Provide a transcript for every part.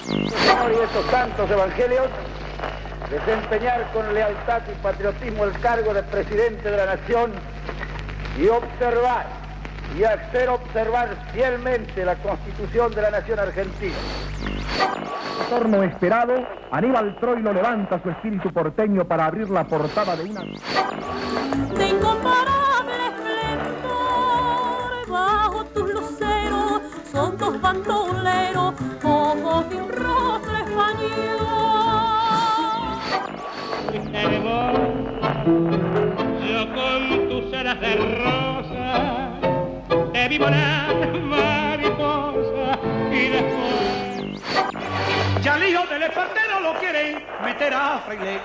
Señor, y estos santos evangelios, desempeñar con lealtad y patriotismo el cargo de presidente de la nación y observar y hacer observar fielmente la Constitución de la nación argentina. Torno esperado, Aníbal Troilo levanta su espíritu porteño para abrir la portada de una... De incomparable esplendor, bajo tus luceros, son dos bandoleros, ojos de un rostro español. Yo con tus alas de rosa te vi volar mariposa y después ya el hijo del espartero lo quieren meter a fraile.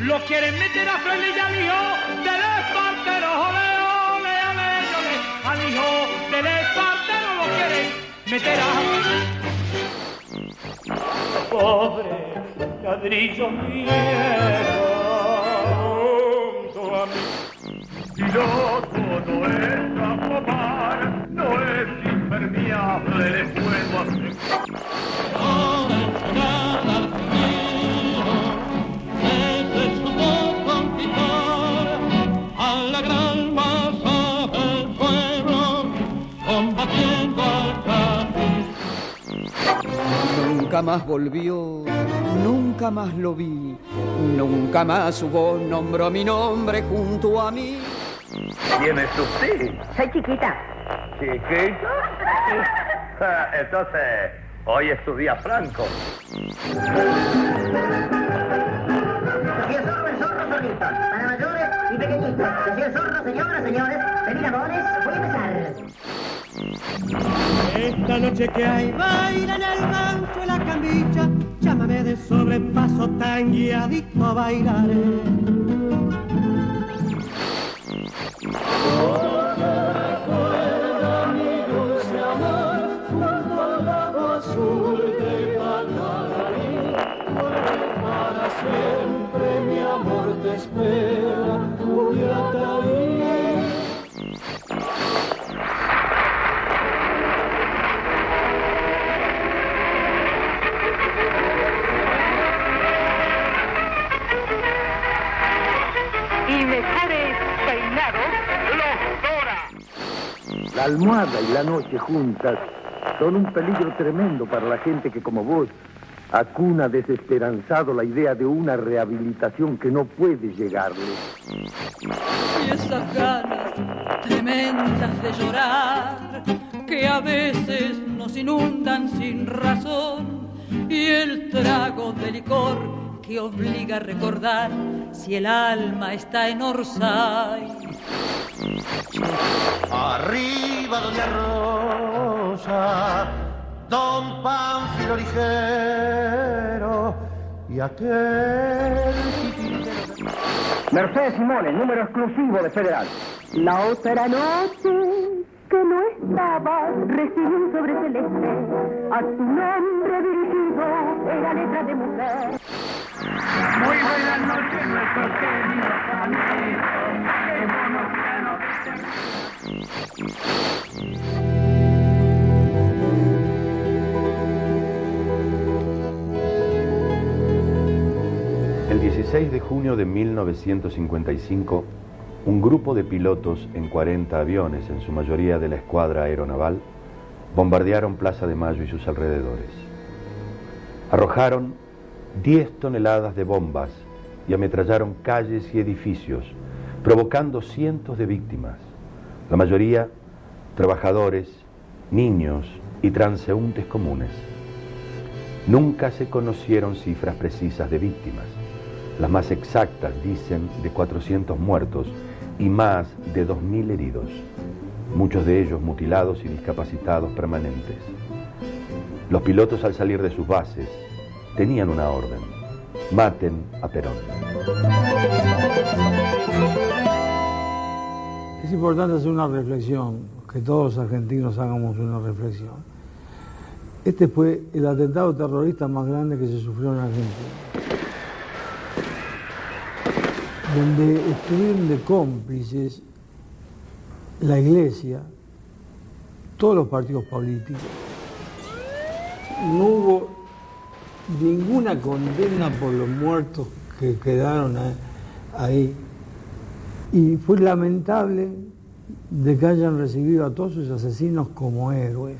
Lo quieren meter a fraile y al hijo del espartero, ole, ole, ole, ole. Al hijo del espartero lo quieren meter a pobre ladrillo viejo junto a mí. Piloto no es apomar, no es impermeable, le puedo hacer. Ahora entrada al cielo, desde su voz conquistar a la gran masa del pueblo, combatiendo al café. Nunca más volvió, nunca más lo vi, nunca más su voz nombró mi nombre junto a mí. ¿Quién es usted? Soy chiquita. ¿Chiquito? Entonces, hoy es tu día franco. Soy el zorro, zorrito. Para mayores y pequeñitos. Soy el zorro, señoras, señores. Venid amores, voy a empezar. Esta noche que hay baila en el rancho de la camilla, llámame de sobrepaso tan guiadito a bailar. Recuerda mi dulce amor, junto al lago azul de Panarí. Para siempre mi amor te espera, Juliatarí. Y mejores peinados, los Dora. La almohada y la noche juntas son un peligro tremendo para la gente que, como vos, acuna desesperanzado la idea de una rehabilitación que no puede llegarle. Y esas ganas tremendas de llorar que a veces nos inundan sin razón, y el trago de licor que obliga a recordar si el alma está en Orsay. Arriba doña Rosa, don Pánfilo ligero y aquel Mercedes Simones, número exclusivo de Federal. La otra noche que no estaba, recibí un sobre celeste, a tu nombre dirigido, era letra de mujer. Muy buenas noches, nuestros queridos amigos. Qué buenos pianos El 16 de junio de 1955, un grupo de pilotos en 40 aviones, en su mayoría de la Escuadra Aeronaval, bombardearon Plaza de Mayo y sus alrededores. Arrojaron 10 toneladas de bombas y ametrallaron calles y edificios, provocando cientos de víctimas, la mayoría trabajadores, niños y transeúntes comunes. Nunca se conocieron cifras precisas de víctimas. Las más exactas dicen de 400 muertos y más de 2.000 heridos, muchos de ellos mutilados y discapacitados permanentes. Los pilotos, al salir de sus bases, tenían una orden: maten a Perón. Es importante hacer una reflexión, que todos los argentinos hagamos una reflexión. Este fue el atentado terrorista más grande que se sufrió en Argentina, donde estuvieron de cómplices la Iglesia, todos los partidos políticos. No hubo ninguna condena por los muertos que quedaron ahí. Y fue lamentable de que hayan recibido a todos sus asesinos como héroes.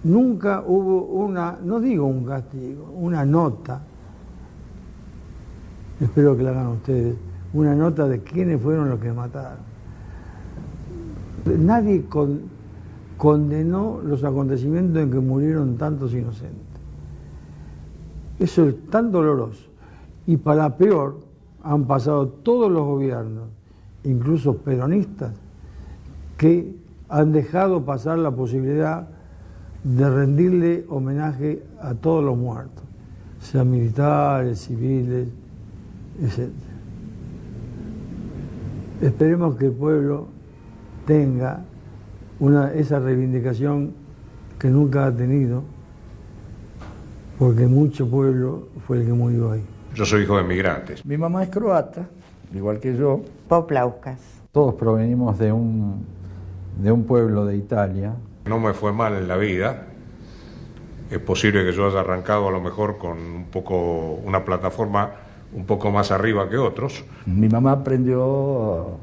Nunca hubo no digo un castigo, una nota, espero que la hagan ustedes, una nota de quiénes fueron los que mataron. Nadie condenó los acontecimientos en que murieron tantos inocentes. Eso es tan doloroso. Y para peor, han pasado todos los gobiernos, incluso peronistas, que han dejado pasar la posibilidad de rendirle homenaje a todos los muertos, sean militares, civiles, etc. Esperemos que el pueblo tenga esa reivindicación que nunca ha tenido, porque mucho pueblo fue el que murió ahí. Yo soy hijo de migrantes. Mi mamá es croata, igual que yo. Poplauskas. Todos provenimos de un pueblo de Italia. No me fue mal en la vida. Es posible que yo haya arrancado a lo mejor con una plataforma un poco más arriba que otros. Mi mamá aprendió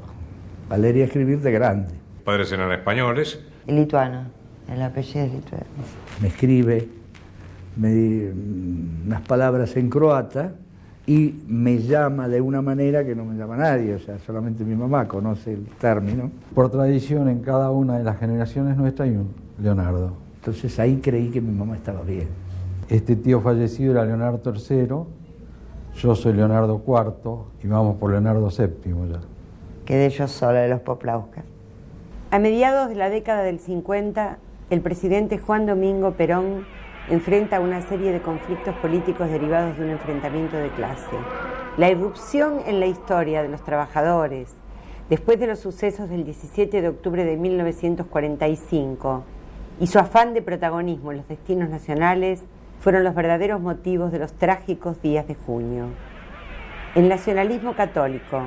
a leer y a escribir de grande. Mis padres eran españoles. Lituano, el apellido es lituano. Me escribe unas palabras en croata y me llama de una manera que no me llama nadie, o sea, solamente mi mamá conoce el término. Por tradición, en cada una de las generaciones nuestras hay un Leonardo. Entonces ahí creí que mi mamá estaba bien. Este tío fallecido era Leonardo III, yo soy Leonardo IV y vamos por Leonardo VII ya. Quedé yo sola de los Poplauskas. A mediados de la década del 50, el presidente Juan Domingo Perón enfrenta una serie de conflictos políticos derivados de un enfrentamiento de clase. La irrupción en la historia de los trabajadores, después de los sucesos del 17 de octubre de 1945, y su afán de protagonismo en los destinos nacionales, fueron los verdaderos motivos de los trágicos días de junio. El nacionalismo católico,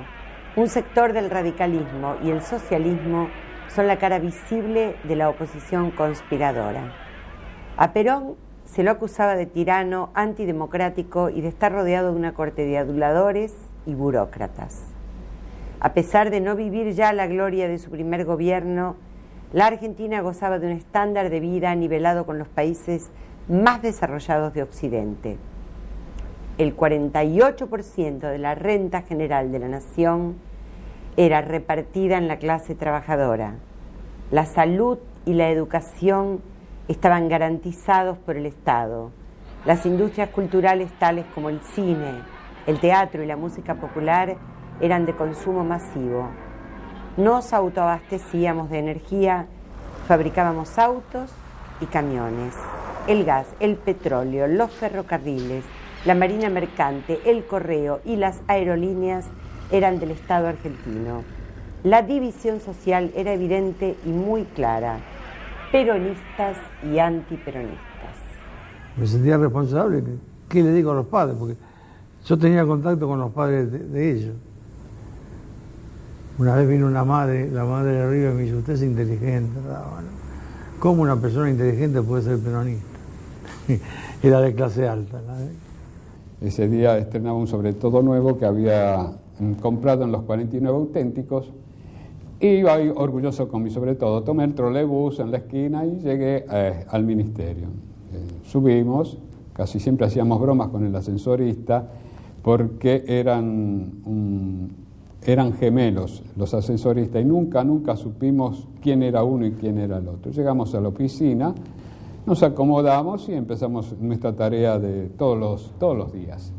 un sector del radicalismo y el socialismo son la cara visible de la oposición conspiradora. A Perón se lo acusaba de tirano, antidemocrático y de estar rodeado de una corte de aduladores y burócratas. A pesar de no vivir ya la gloria de su primer gobierno, la Argentina gozaba de un estándar de vida nivelado con los países más desarrollados de Occidente. El 48% de la renta general de la nación era repartida en la clase trabajadora. La salud y la educación estaban garantizados por el Estado. Las industrias culturales tales como el cine, el teatro y la música popular eran de consumo masivo. Nos autoabastecíamos de energía, fabricábamos autos y camiones. El gas, el petróleo, los ferrocarriles, la marina mercante, el correo y las aerolíneas eran del Estado argentino. La división social era evidente y muy clara. Peronistas y antiperonistas. Me sentía responsable. ¿Qué le digo a los padres? Porque yo tenía contacto con los padres de ellos. Una vez vino la madre de arriba y me dijo, usted es inteligente. Bueno, ¿cómo una persona inteligente puede ser peronista? Era de clase alta. Ese día estrenaba un sobre todo nuevo que había comprado en los 49 auténticos. Y iba orgulloso con mi sobre todo. Tomé el trolebús en la esquina y llegué al ministerio. Subimos, casi siempre hacíamos bromas con el ascensorista porque eran gemelos los ascensoristas y nunca supimos quién era uno y quién era el otro. Llegamos a la oficina, nos acomodamos y empezamos nuestra tarea de todos los días.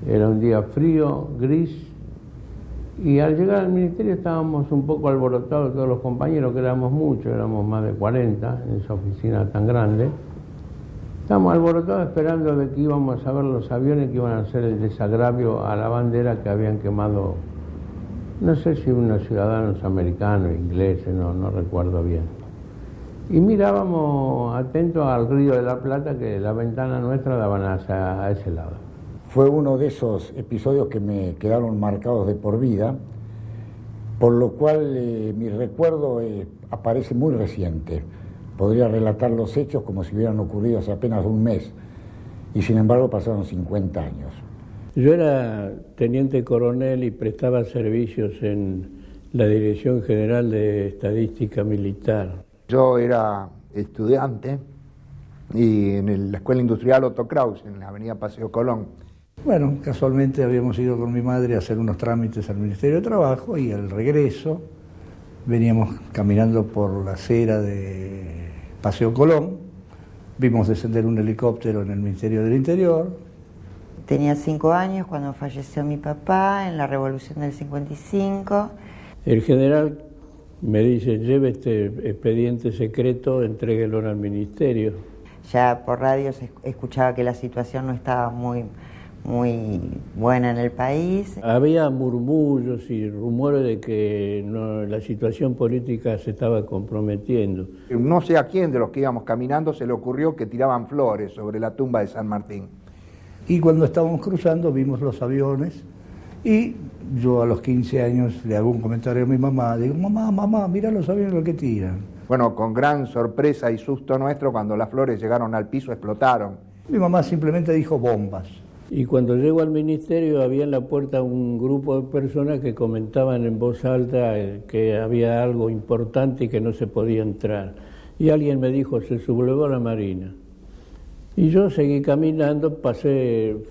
Era un día frío, gris. Y al llegar al ministerio estábamos un poco alborotados todos los compañeros, que éramos muchos, éramos más de 40 en esa oficina tan grande. Estábamos alborotados esperando de que íbamos a ver los aviones que iban a hacer el desagravio a la bandera que habían quemado, no sé si unos ciudadanos americanos, ingleses, no recuerdo bien. Y mirábamos atentos al Río de la Plata, que la ventana nuestra daban hacia ese lado. Fue uno de esos episodios que me quedaron marcados de por vida, por lo cual mi recuerdo aparece muy reciente. podría relatar los hechos como si hubieran ocurrido hace apenas un mes, y sin embargo pasaron 50 años. Yo era teniente coronel y prestaba servicios en la Dirección General de Estadística Militar. Yo era estudiante y en la Escuela Industrial Otto Kraus, en la avenida Paseo Colón. Bueno, casualmente habíamos ido con mi madre a hacer unos trámites al Ministerio de Trabajo y al regreso veníamos caminando por la acera de Paseo Colón, vimos descender un helicóptero en el Ministerio del Interior. Tenía 5 años cuando falleció mi papá en la Revolución del 55. El general me dice, lleve este expediente secreto, entréguelo al ministerio. Ya por radio se escuchaba que la situación no estaba muy buena en el país. Había murmullos y rumores de que la situación política se estaba comprometiendo. No sé a quién de los que íbamos caminando se le ocurrió que tiraban flores sobre la tumba de San Martín. Y cuando estábamos cruzando vimos los aviones y yo a los 15 años le hago un comentario a mi mamá, digo, mamá, mira los aviones lo que tiran. Bueno, con gran sorpresa y susto nuestro, cuando las flores llegaron al piso explotaron. Mi mamá simplemente dijo bombas. Y cuando llego al ministerio había en la puerta un grupo de personas que comentaban en voz alta que había algo importante y que no se podía entrar. Y alguien me dijo, se sublevó la Marina. Y yo seguí caminando,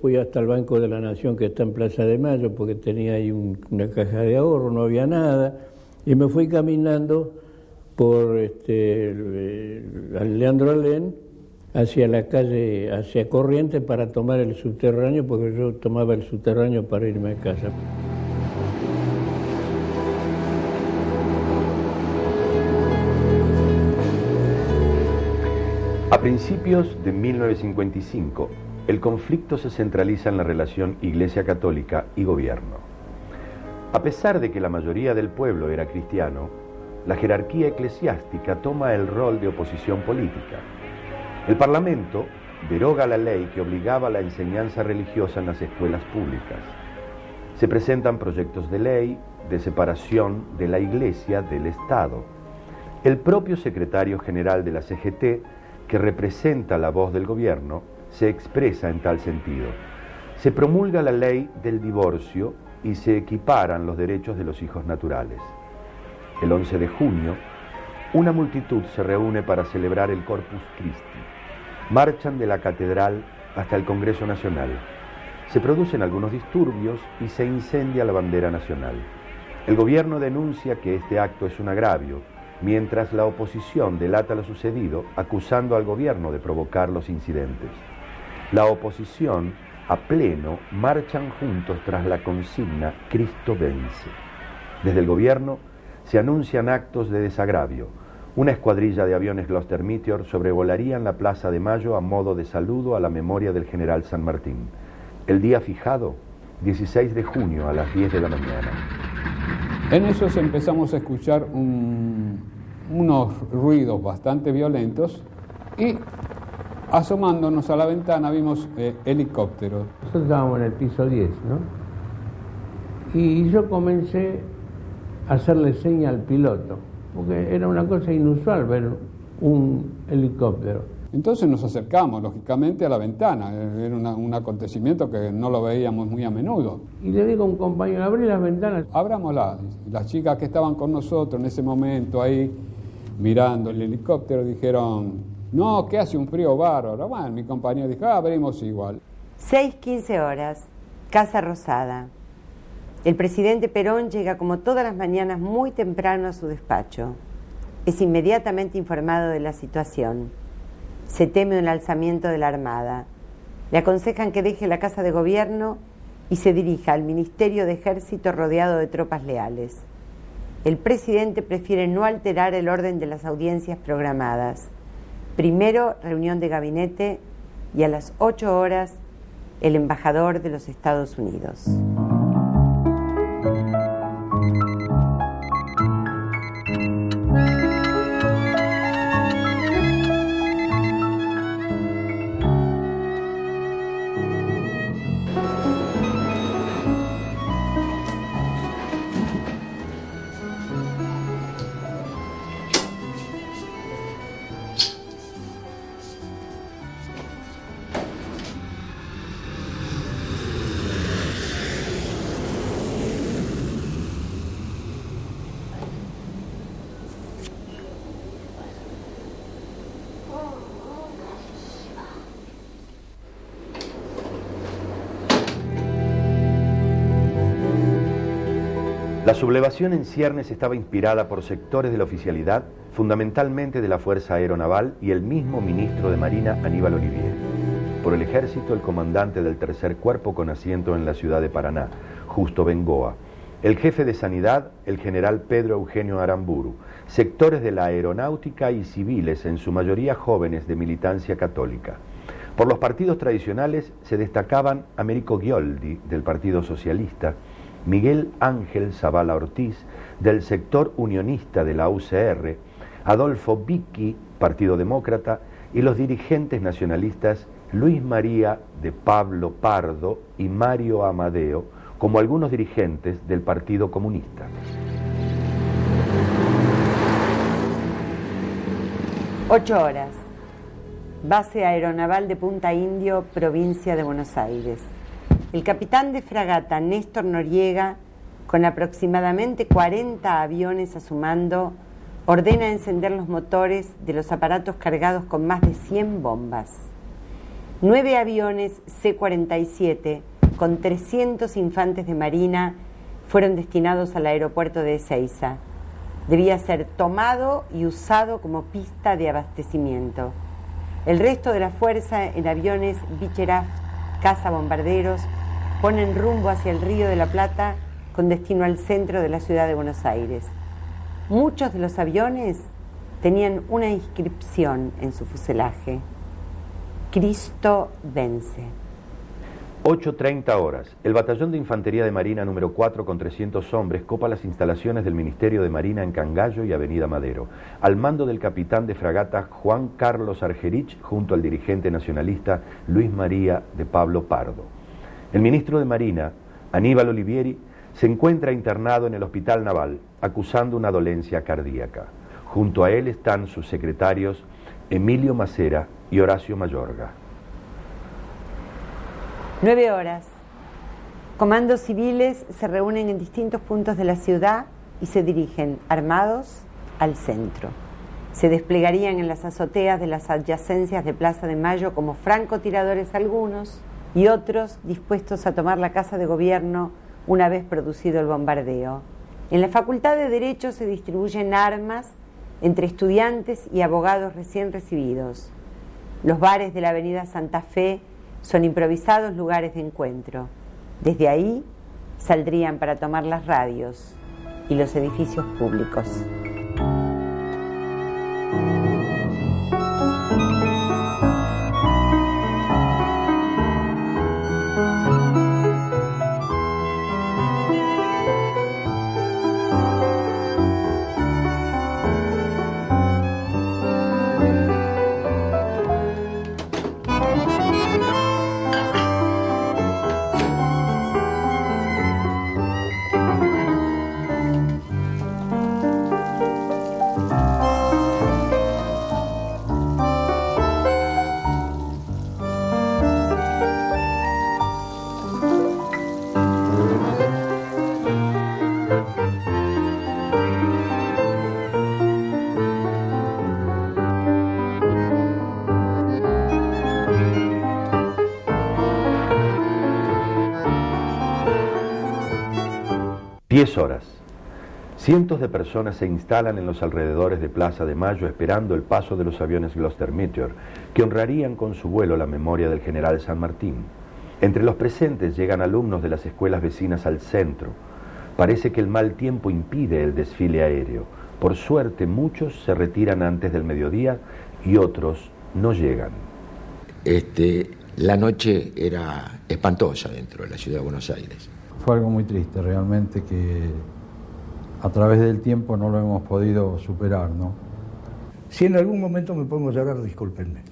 fui hasta el Banco de la Nación que está en Plaza de Mayo, porque tenía ahí una caja de ahorro, no había nada, y me fui caminando por Leandro Alén hacia la calle, hacia Corrientes para tomar el subterráneo, porque yo tomaba el subterráneo para irme a casa. A principios de 1955, el conflicto se centraliza en la relación Iglesia Católica y gobierno. A pesar de que la mayoría del pueblo era cristiano, la jerarquía eclesiástica toma el rol de oposición política. El Parlamento deroga la ley que obligaba a la enseñanza religiosa en las escuelas públicas. Se presentan proyectos de ley de separación de la Iglesia del Estado. El propio secretario general de la CGT, que representa la voz del gobierno, se expresa en tal sentido. Se promulga la ley del divorcio y se equiparan los derechos de los hijos naturales. El 11 de junio, una multitud se reúne para celebrar el Corpus Christi. Marchan de la catedral hasta el Congreso Nacional. Se producen algunos disturbios y se incendia la bandera nacional. El gobierno denuncia que este acto es un agravio, mientras la oposición delata lo sucedido, acusando al gobierno de provocar los incidentes. La oposición, a pleno, marchan juntos tras la consigna Cristo vence. Desde el gobierno se anuncian actos de desagravio. Una escuadrilla de aviones Gloster Meteor sobrevolarían la Plaza de Mayo a modo de saludo a la memoria del general San Martín. El día fijado, 16 de junio a las 10 de la mañana. En esos empezamos a escuchar unos ruidos bastante violentos y asomándonos a la ventana vimos helicópteros. Nosotros estábamos en el piso 10, ¿no? Y yo comencé a hacerle seña al piloto, porque era una cosa inusual ver un helicóptero. Entonces nos acercamos, lógicamente, a la ventana. Era un acontecimiento que no lo veíamos muy a menudo. Y le digo a un compañero, abrí las ventanas. Abrámoslas. Las chicas que estaban con nosotros en ese momento ahí, mirando el helicóptero, dijeron, no, que hace un frío bárbaro. Bueno, mi compañero dijo, abrimos igual. 6:15 horas, Casa Rosada. El presidente Perón llega como todas las mañanas muy temprano a su despacho. Es inmediatamente informado de la situación. Se teme un alzamiento de la Armada. Le aconsejan que deje la Casa de Gobierno y se dirija al Ministerio de Ejército rodeado de tropas leales. El presidente prefiere no alterar el orden de las audiencias programadas. Primero, reunión de gabinete y a las 8 horas, el embajador de los Estados Unidos. La sublevación en ciernes estaba inspirada por sectores de la oficialidad, fundamentalmente de la Fuerza Aeronaval y el mismo ministro de Marina, Aníbal Olivieri. Por el ejército, el comandante del tercer cuerpo con asiento en la ciudad de Paraná, Justo Bengoa. El jefe de Sanidad, el general Pedro Eugenio Aramburu. Sectores de la aeronáutica y civiles, en su mayoría jóvenes de militancia católica. Por los partidos tradicionales se destacaban Américo Ghioldi, del Partido Socialista, Miguel Ángel Zavala Ortiz, del sector unionista de la UCR, Adolfo Bicchi, Partido Demócrata, y los dirigentes nacionalistas Luis María de Pablo Pardo y Mario Amadeo, como algunos dirigentes del Partido Comunista. Ocho horas. Base Aeronaval de Punta Indio, provincia de Buenos Aires. El capitán de fragata Néstor Noriega, con aproximadamente 40 aviones a su mando, ordena encender los motores de los aparatos cargados con más de 100 bombas. 9 aviones C-47 con 300 infantes de marina fueron destinados al aeropuerto de Ezeiza. Debía ser tomado y usado como pista de abastecimiento. El resto de la fuerza en aviones Beechcraft cazabombarderos ponen rumbo hacia el Río de la Plata con destino al centro de la ciudad de Buenos Aires. Muchos de los aviones tenían una inscripción en su fuselaje: Cristo vence. 8:30 horas. El batallón de infantería de Marina número 4 con 300 hombres copa las instalaciones del Ministerio de Marina en Cangallo y Avenida Madero, al mando del capitán de fragata Juan Carlos Argerich junto al dirigente nacionalista Luis María de Pablo Pardo. El ministro de Marina, Aníbal Olivieri, se encuentra internado en el Hospital Naval, acusando una dolencia cardíaca. Junto a él están sus secretarios Emilio Macera y Horacio Mayorga. 9 horas. Comandos civiles se reúnen en distintos puntos de la ciudad y se dirigen, armados, al centro. Se desplegarían en las azoteas de las adyacencias de Plaza de Mayo como francotiradores algunos y otros dispuestos a tomar la Casa de Gobierno una vez producido el bombardeo. En la Facultad de Derecho se distribuyen armas entre estudiantes y abogados recién recibidos. Los bares de la Avenida Santa Fe son improvisados lugares de encuentro. Desde ahí saldrían para tomar las radios y los edificios públicos. Horas. Cientos de personas se instalan en los alrededores de Plaza de Mayo esperando el paso de los aviones Gloster Meteor, que honrarían con su vuelo la memoria del general San Martín. Entre los presentes llegan alumnos de las escuelas vecinas al centro. Parece que el mal tiempo impide el desfile aéreo. Por suerte, muchos se retiran antes del mediodía y otros no llegan. La noche era espantosa dentro de la ciudad de Buenos Aires. Fue algo muy triste, realmente, que a través del tiempo no lo hemos podido superar, ¿no? Si en algún momento me pongo a llorar, discúlpenme.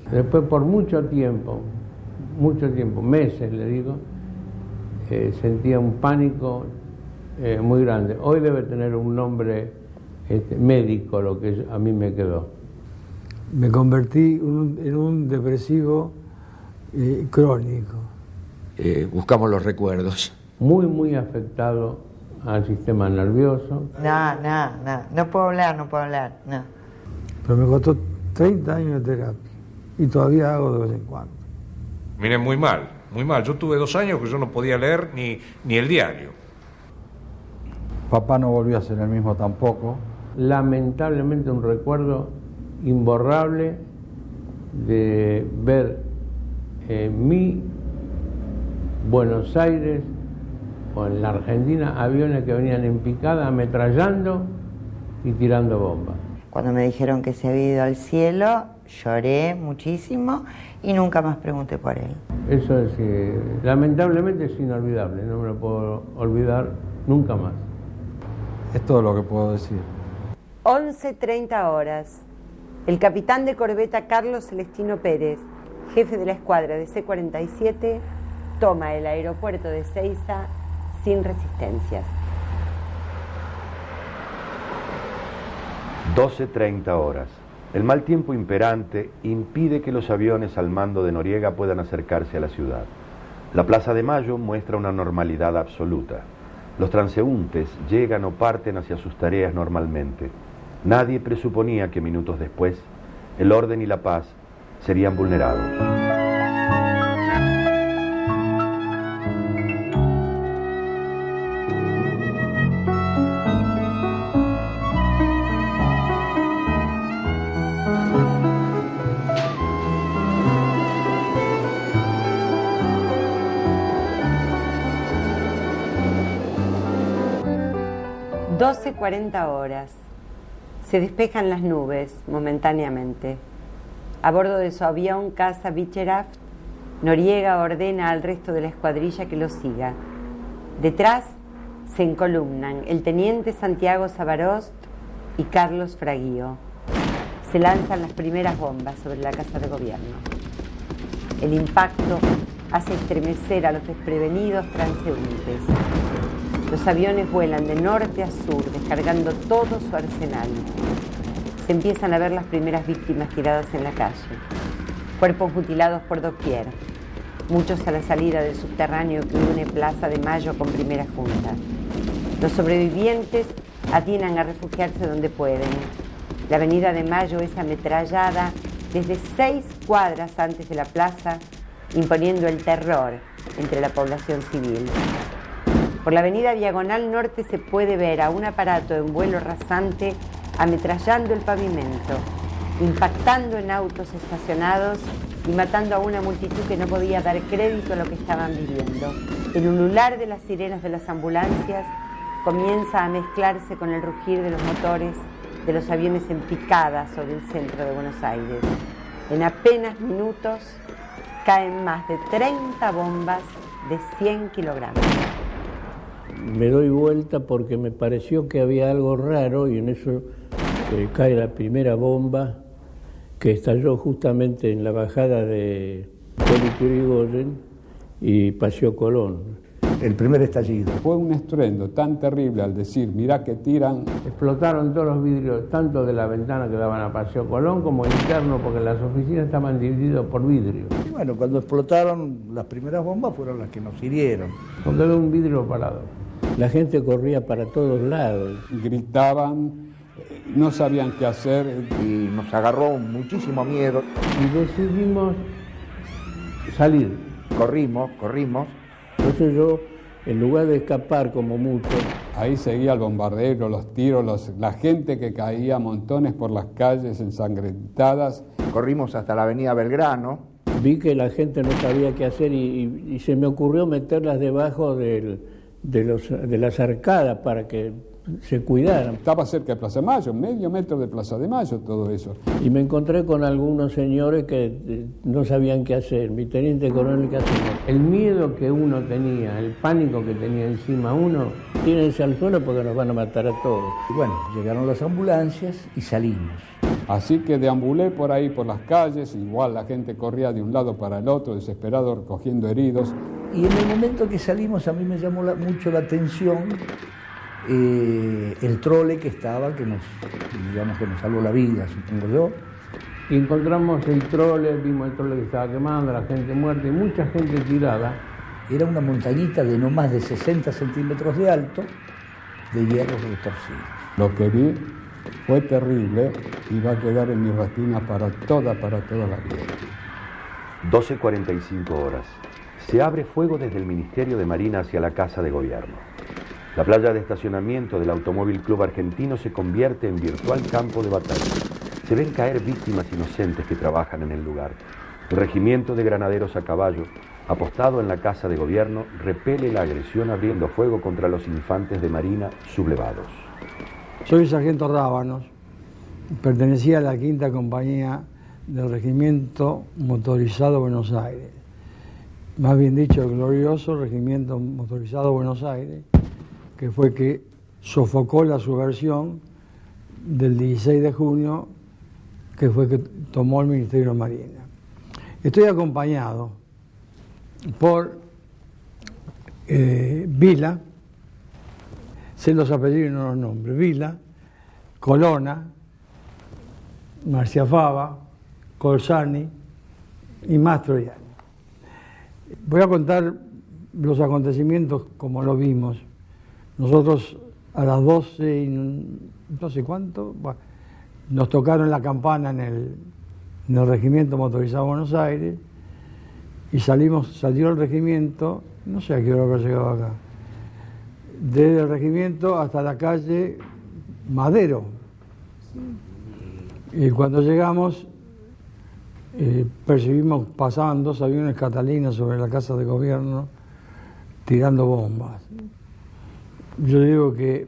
Después, por mucho tiempo, meses le digo, sentía un pánico muy grande. Hoy debe tener un nombre médico, lo que a mí me quedó. Me convertí en un depresivo crónico. Buscamos los recuerdos. Muy afectado al sistema nervioso. No puedo hablar, no. Pero me costó 30 años de terapia y todavía hago de vez en cuando. Miren, muy mal. Yo tuve 2 años que yo no podía leer ni el diario. Papá no volvió a ser el mismo tampoco. Lamentablemente un recuerdo imborrable de ver en mi Buenos Aires o en la Argentina aviones que venían en picada ametrallando y tirando bombas. Cuando me dijeron que se había ido al cielo, lloré muchísimo y nunca más pregunté por él. Eso es, lamentablemente es inolvidable, no me lo puedo olvidar nunca más. Es todo lo que puedo decir. 11:30 horas. El capitán de corbeta Carlos Celestino Pérez, jefe de la escuadra de C-47, toma el aeropuerto de Ezeiza sin resistencias. 12:30 horas. El mal tiempo imperante impide que los aviones al mando de Noriega puedan acercarse a la ciudad. La Plaza de Mayo muestra una normalidad absoluta. Los transeúntes llegan o parten hacia sus tareas normalmente. Nadie presuponía que minutos después el orden y la paz serían vulnerados. $12:40. Se despejan las nubes momentáneamente. A bordo de su avión caza Beechcraft, Noriega ordena al resto de la escuadrilla que lo siga. Detrás se encolumnan el teniente Santiago Savarost y Carlos Fraguío. Se lanzan las primeras bombas sobre la Casa de Gobierno. El impacto hace estremecer a los desprevenidos transeúntes. Los aviones vuelan de norte a sur, descargando todo su arsenal. Se empiezan a ver las primeras víctimas tiradas en la calle. Cuerpos mutilados por doquier. Muchos a la salida del subterráneo que une Plaza de Mayo con Primera Junta. Los sobrevivientes atinan a refugiarse donde pueden. La Avenida de Mayo es ametrallada desde 6 cuadras antes de la plaza, imponiendo el terror entre la población civil. Por la avenida Diagonal Norte se puede ver a un aparato en vuelo rasante ametrallando el pavimento, impactando en autos estacionados y matando a una multitud que no podía dar crédito a lo que estaban viviendo. El ulular de las sirenas de las ambulancias comienza a mezclarse con el rugir de los motores de los aviones en picada sobre el centro de Buenos Aires. En apenas minutos caen más de 30 bombas de 100 kilogramos. Me doy vuelta porque me pareció que había algo raro y en eso cae la primera bomba que estalló justamente en la bajada de Hipólito Yrigoyen y Paseo Colón. El primer estallido. Fue un estruendo tan terrible al decir, mirá que tiran. Explotaron todos los vidrios, tanto de la ventana que daban a Paseo Colón como interno, porque las oficinas estaban divididas por vidrio. Y bueno, cuando explotaron las primeras bombas fueron las que nos hirieron. No quedó un vidrio parado. La gente corría para todos lados. Gritaban, no sabían qué hacer. Y nos agarró muchísimo miedo. Y decidimos salir. Corrimos. Entonces yo, en lugar de escapar como mucho... Ahí seguía el bombardeo, los tiros, la gente que caía montones por las calles ensangrentadas. Corrimos hasta la avenida Belgrano. Vi que la gente no sabía qué hacer y se me ocurrió meterlas debajo de las arcadas para que se cuidaran. Estaba cerca de Plaza de Mayo, medio metro de Plaza de Mayo, todo eso. Y me encontré con algunos señores que no sabían qué hacer. Mi teniente coronel, ¿qué hacemos? El miedo que uno tenía, el pánico que tenía encima uno, tírense al suelo porque nos van a matar a todos. Y bueno, llegaron las ambulancias y salimos. Así que deambulé por ahí, por las calles, igual la gente corría de un lado para el otro, desesperado, recogiendo heridos. Y en el momento que salimos a mí me llamó mucho la atención el trole que estaba, que nos salvó la vida, supongo yo. Y encontramos el trole, vimos el trole que estaba quemando, la gente muerta y mucha gente tirada. Era una montañita de no más de 60 centímetros de alto, de hierros retorcidos. Lo que vi fue terrible y va a quedar en mi retina para toda la vida. 12:45 horas. Se abre fuego desde el Ministerio de Marina hacia la Casa de Gobierno. La playa de estacionamiento del Automóvil Club Argentino se convierte en virtual campo de batalla. Se ven caer víctimas inocentes que trabajan en el lugar. El regimiento de granaderos a caballo, apostado en la Casa de Gobierno, repele la agresión abriendo fuego contra los infantes de marina sublevados. Soy sargento Rábanos, pertenecía a la 5ª compañía del Regimiento Motorizado Buenos Aires. Más bien dicho, el glorioso Regimiento Motorizado Buenos Aires, que fue que sofocó la subversión del 16 de junio, que fue que tomó el Ministerio de Marina. Estoy acompañado por Vila, sé los apellidos y no los nombres, Vila, Colonna, Marciafava, Corsani y Mastroianni. Voy a contar los acontecimientos como lo vimos. Nosotros a las 12 y no sé cuánto, bueno, nos tocaron la campana en el Regimiento Motorizado Buenos Aires y salió el regimiento, no sé a qué hora habrá llegado acá, desde el regimiento hasta la calle Madero. Y cuando llegamos, percibimos, pasaban 2 aviones Catalina sobre la Casa de Gobierno tirando bombas. Yo digo que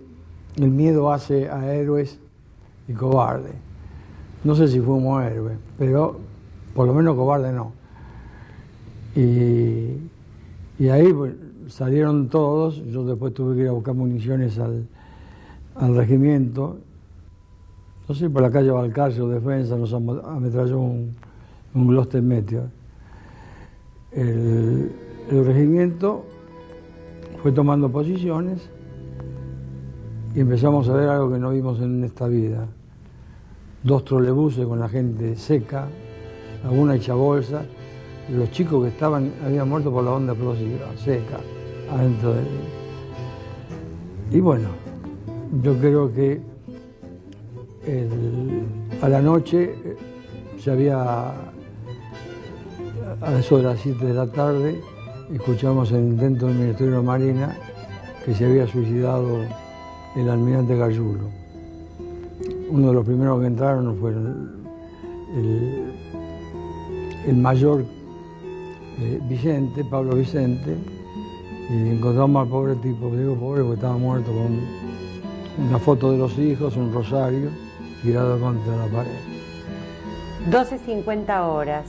el miedo hace a héroes y cobardes. No sé si fuimos héroes, pero por lo menos cobardes no. Y ahí pues, salieron todos. Yo después tuve que ir a buscar municiones al regimiento. No sé, por la calle Balcarce, Defensa, nos ametralló un Gloster Meteor. El regimiento fue tomando posiciones y empezamos a ver algo que no vimos en esta vida. 2 trolebuses con la gente seca, alguna hecha bolsa. Los chicos que habían muerto por la onda explosiva, seca, adentro de él. Y bueno, yo creo que a la noche a eso de las 7 de la tarde, escuchamos dentro del Ministerio de Marina que se había suicidado el almirante Gargiulo. Uno de los primeros que entraron fue el mayor Vicente, Pablo Vicente, y encontramos al pobre tipo, digo pobre porque estaba muerto, con una foto de los hijos, un rosario tirado contra la pared. 12:50 horas.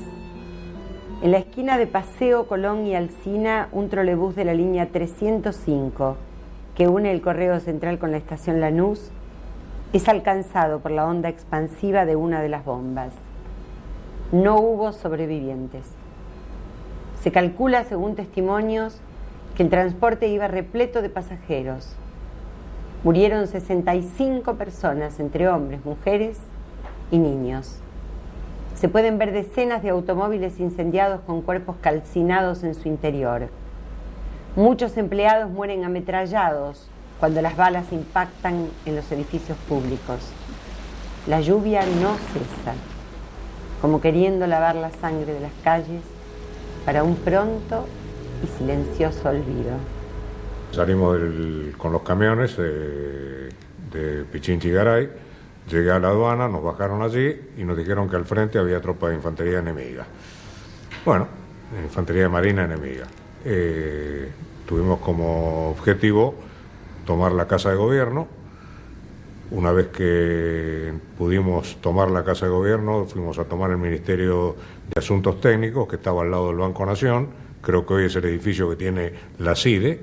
En la esquina de Paseo, Colón y Alsina, un trolebús de la línea 305, que une el Correo Central con la estación Lanús, es alcanzado por la onda expansiva de una de las bombas. No hubo sobrevivientes. Se calcula, según testimonios, que el transporte iba repleto de pasajeros. Murieron 65 personas, entre hombres, mujeres y niños. Se pueden ver decenas de automóviles incendiados con cuerpos calcinados en su interior. Muchos empleados mueren ametrallados cuando las balas impactan en los edificios públicos. La lluvia no cesa, como queriendo lavar la sangre de las calles para un pronto y silencioso olvido. Salimos con los camiones de Pichinchi-Garay, llegué a la aduana, nos bajaron allí y nos dijeron que al frente había tropa de infantería enemiga. Bueno, infantería de marina enemiga. Tuvimos como objetivo tomar la Casa de Gobierno. Una vez que pudimos tomar la Casa de Gobierno, fuimos a tomar el Ministerio de Asuntos Técnicos, que estaba al lado del Banco Nación, creo que hoy es el edificio que tiene la CIDE,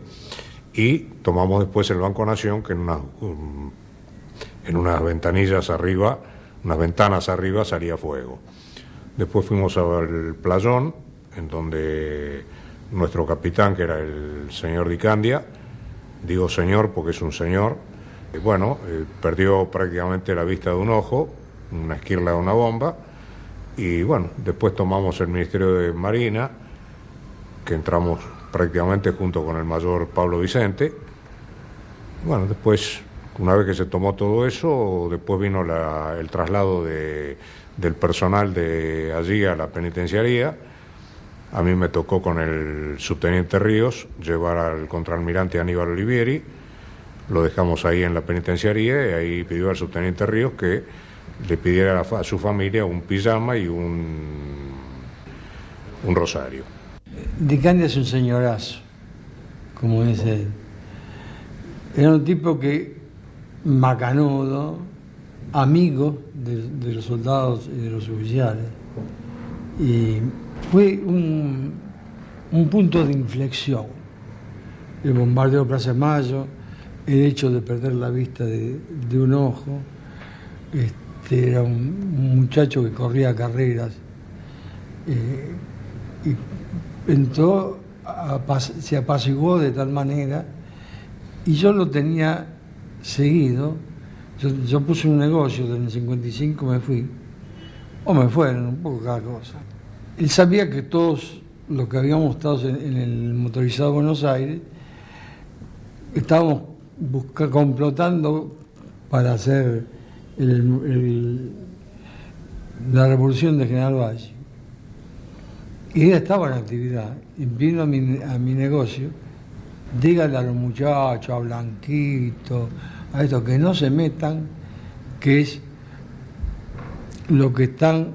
y tomamos después el Banco Nación, que en unas ventanillas arriba, unas ventanas arriba salía fuego. Después fuimos al Playón, en donde nuestro capitán, que era el señor Di Candia, digo señor porque es un señor, perdió prácticamente la vista de un ojo, una esquirla de una bomba, y bueno, después tomamos el Ministerio de Marina, que entramos prácticamente junto con el mayor Pablo Vicente. Bueno, después, una vez que se tomó todo eso, después vino el traslado del personal de allí a la penitenciaría. A mí me tocó con el subteniente Ríos llevar al contraalmirante Aníbal Olivieri lo dejamos ahí en la penitenciaría y ahí pidió al subteniente Ríos que le pidiera a su familia un pijama y un rosario. Di Candia es un señorazo, como dice él. Era un tipo que, macanudo, amigo de los soldados y de los oficiales. Y fue un punto de inflexión. El bombardeo de Plaza de Mayo, el hecho de perder la vista de un ojo. Era un muchacho que corría carreras. Y entró, se apaciguó de tal manera, y yo lo tenía seguido. Yo puse un negocio, en el 55 me fui, o me fueron, un poco cada cosa. Él sabía que todos los que habíamos estado en el motorizado de Buenos Aires estábamos complotando para hacer la revolución de General Valle. Y él estaba en actividad, y vino a mi negocio. Dígale a los muchachos, a Blanquito, a estos que no se metan, que es lo que están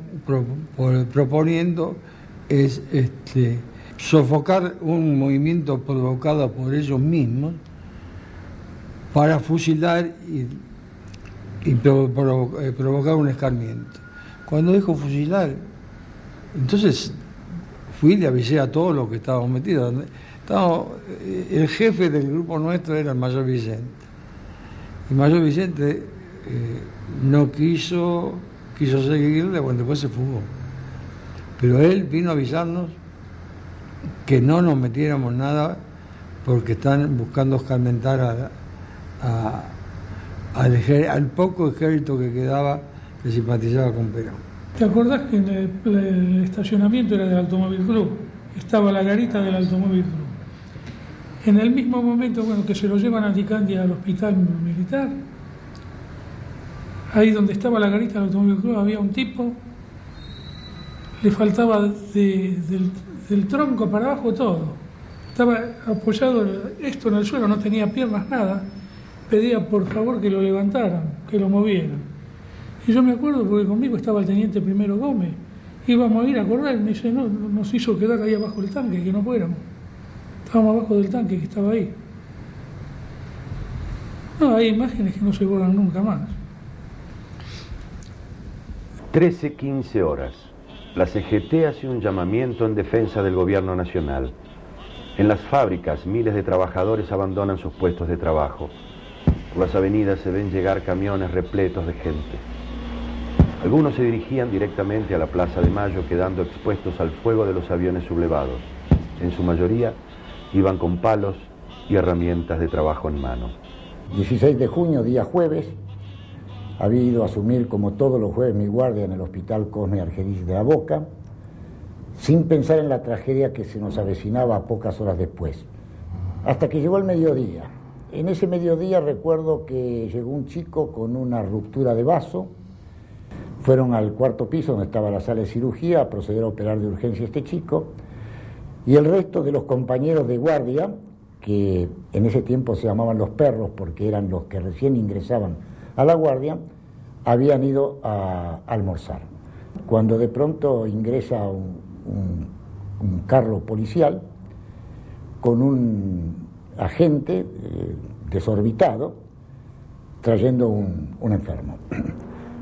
proponiendo, es sofocar un movimiento provocado por ellos mismos para fusilar y provocar un escarmiento. Cuando dijo fusilar, entonces fui y le avisé a todos los que estábamos metidos. El jefe del grupo nuestro era el mayor Vicente. El mayor Vicente no quiso seguirle, bueno, después se fugó. Pero él vino a avisarnos que no nos metiéramos nada porque están buscando escarmentar al poco ejército que quedaba que simpatizaba con Perón. ¿Te acordás que en el estacionamiento era del Automóvil Club? Estaba la garita del Automóvil Club. En el mismo momento, que se lo llevan a Di Candia al hospital militar, ahí donde estaba la garita del Automóvil Club había un tipo, le faltaba del tronco para abajo todo. Estaba apoyado esto en el suelo, no tenía piernas, nada. Pedía por favor que lo levantaran, que lo movieran. Y yo me acuerdo porque conmigo estaba el teniente primero Gómez. Íbamos a ir a correr, me dice, no, nos hizo quedar ahí abajo del tanque, que no fuéramos. Estábamos abajo del tanque que estaba ahí. No, hay imágenes que no se borran nunca más. 13:15 horas. La CGT hace un llamamiento en defensa del gobierno nacional. En las fábricas, miles de trabajadores abandonan sus puestos de trabajo. Por las avenidas se ven llegar camiones repletos de gente. Algunos se dirigían directamente a la Plaza de Mayo, quedando expuestos al fuego de los aviones sublevados. En su mayoría iban con palos y herramientas de trabajo en mano. 16 de junio, día jueves, había ido a asumir como todos los jueves mi guardia en el Hospital Cosme Argerich de la Boca, sin pensar en la tragedia que se nos avecinaba pocas horas después. Hasta que llegó el mediodía. En ese mediodía recuerdo que llegó un chico con una ruptura de vaso. Fueron al cuarto piso donde estaba la sala de cirugía a proceder a operar de urgencia a este chico, y el resto de los compañeros de guardia, que en ese tiempo se llamaban los perros porque eran los que recién ingresaban a la guardia, habían ido a almorzar. Cuando de pronto ingresa un carro policial con un agente desorbitado trayendo un enfermo.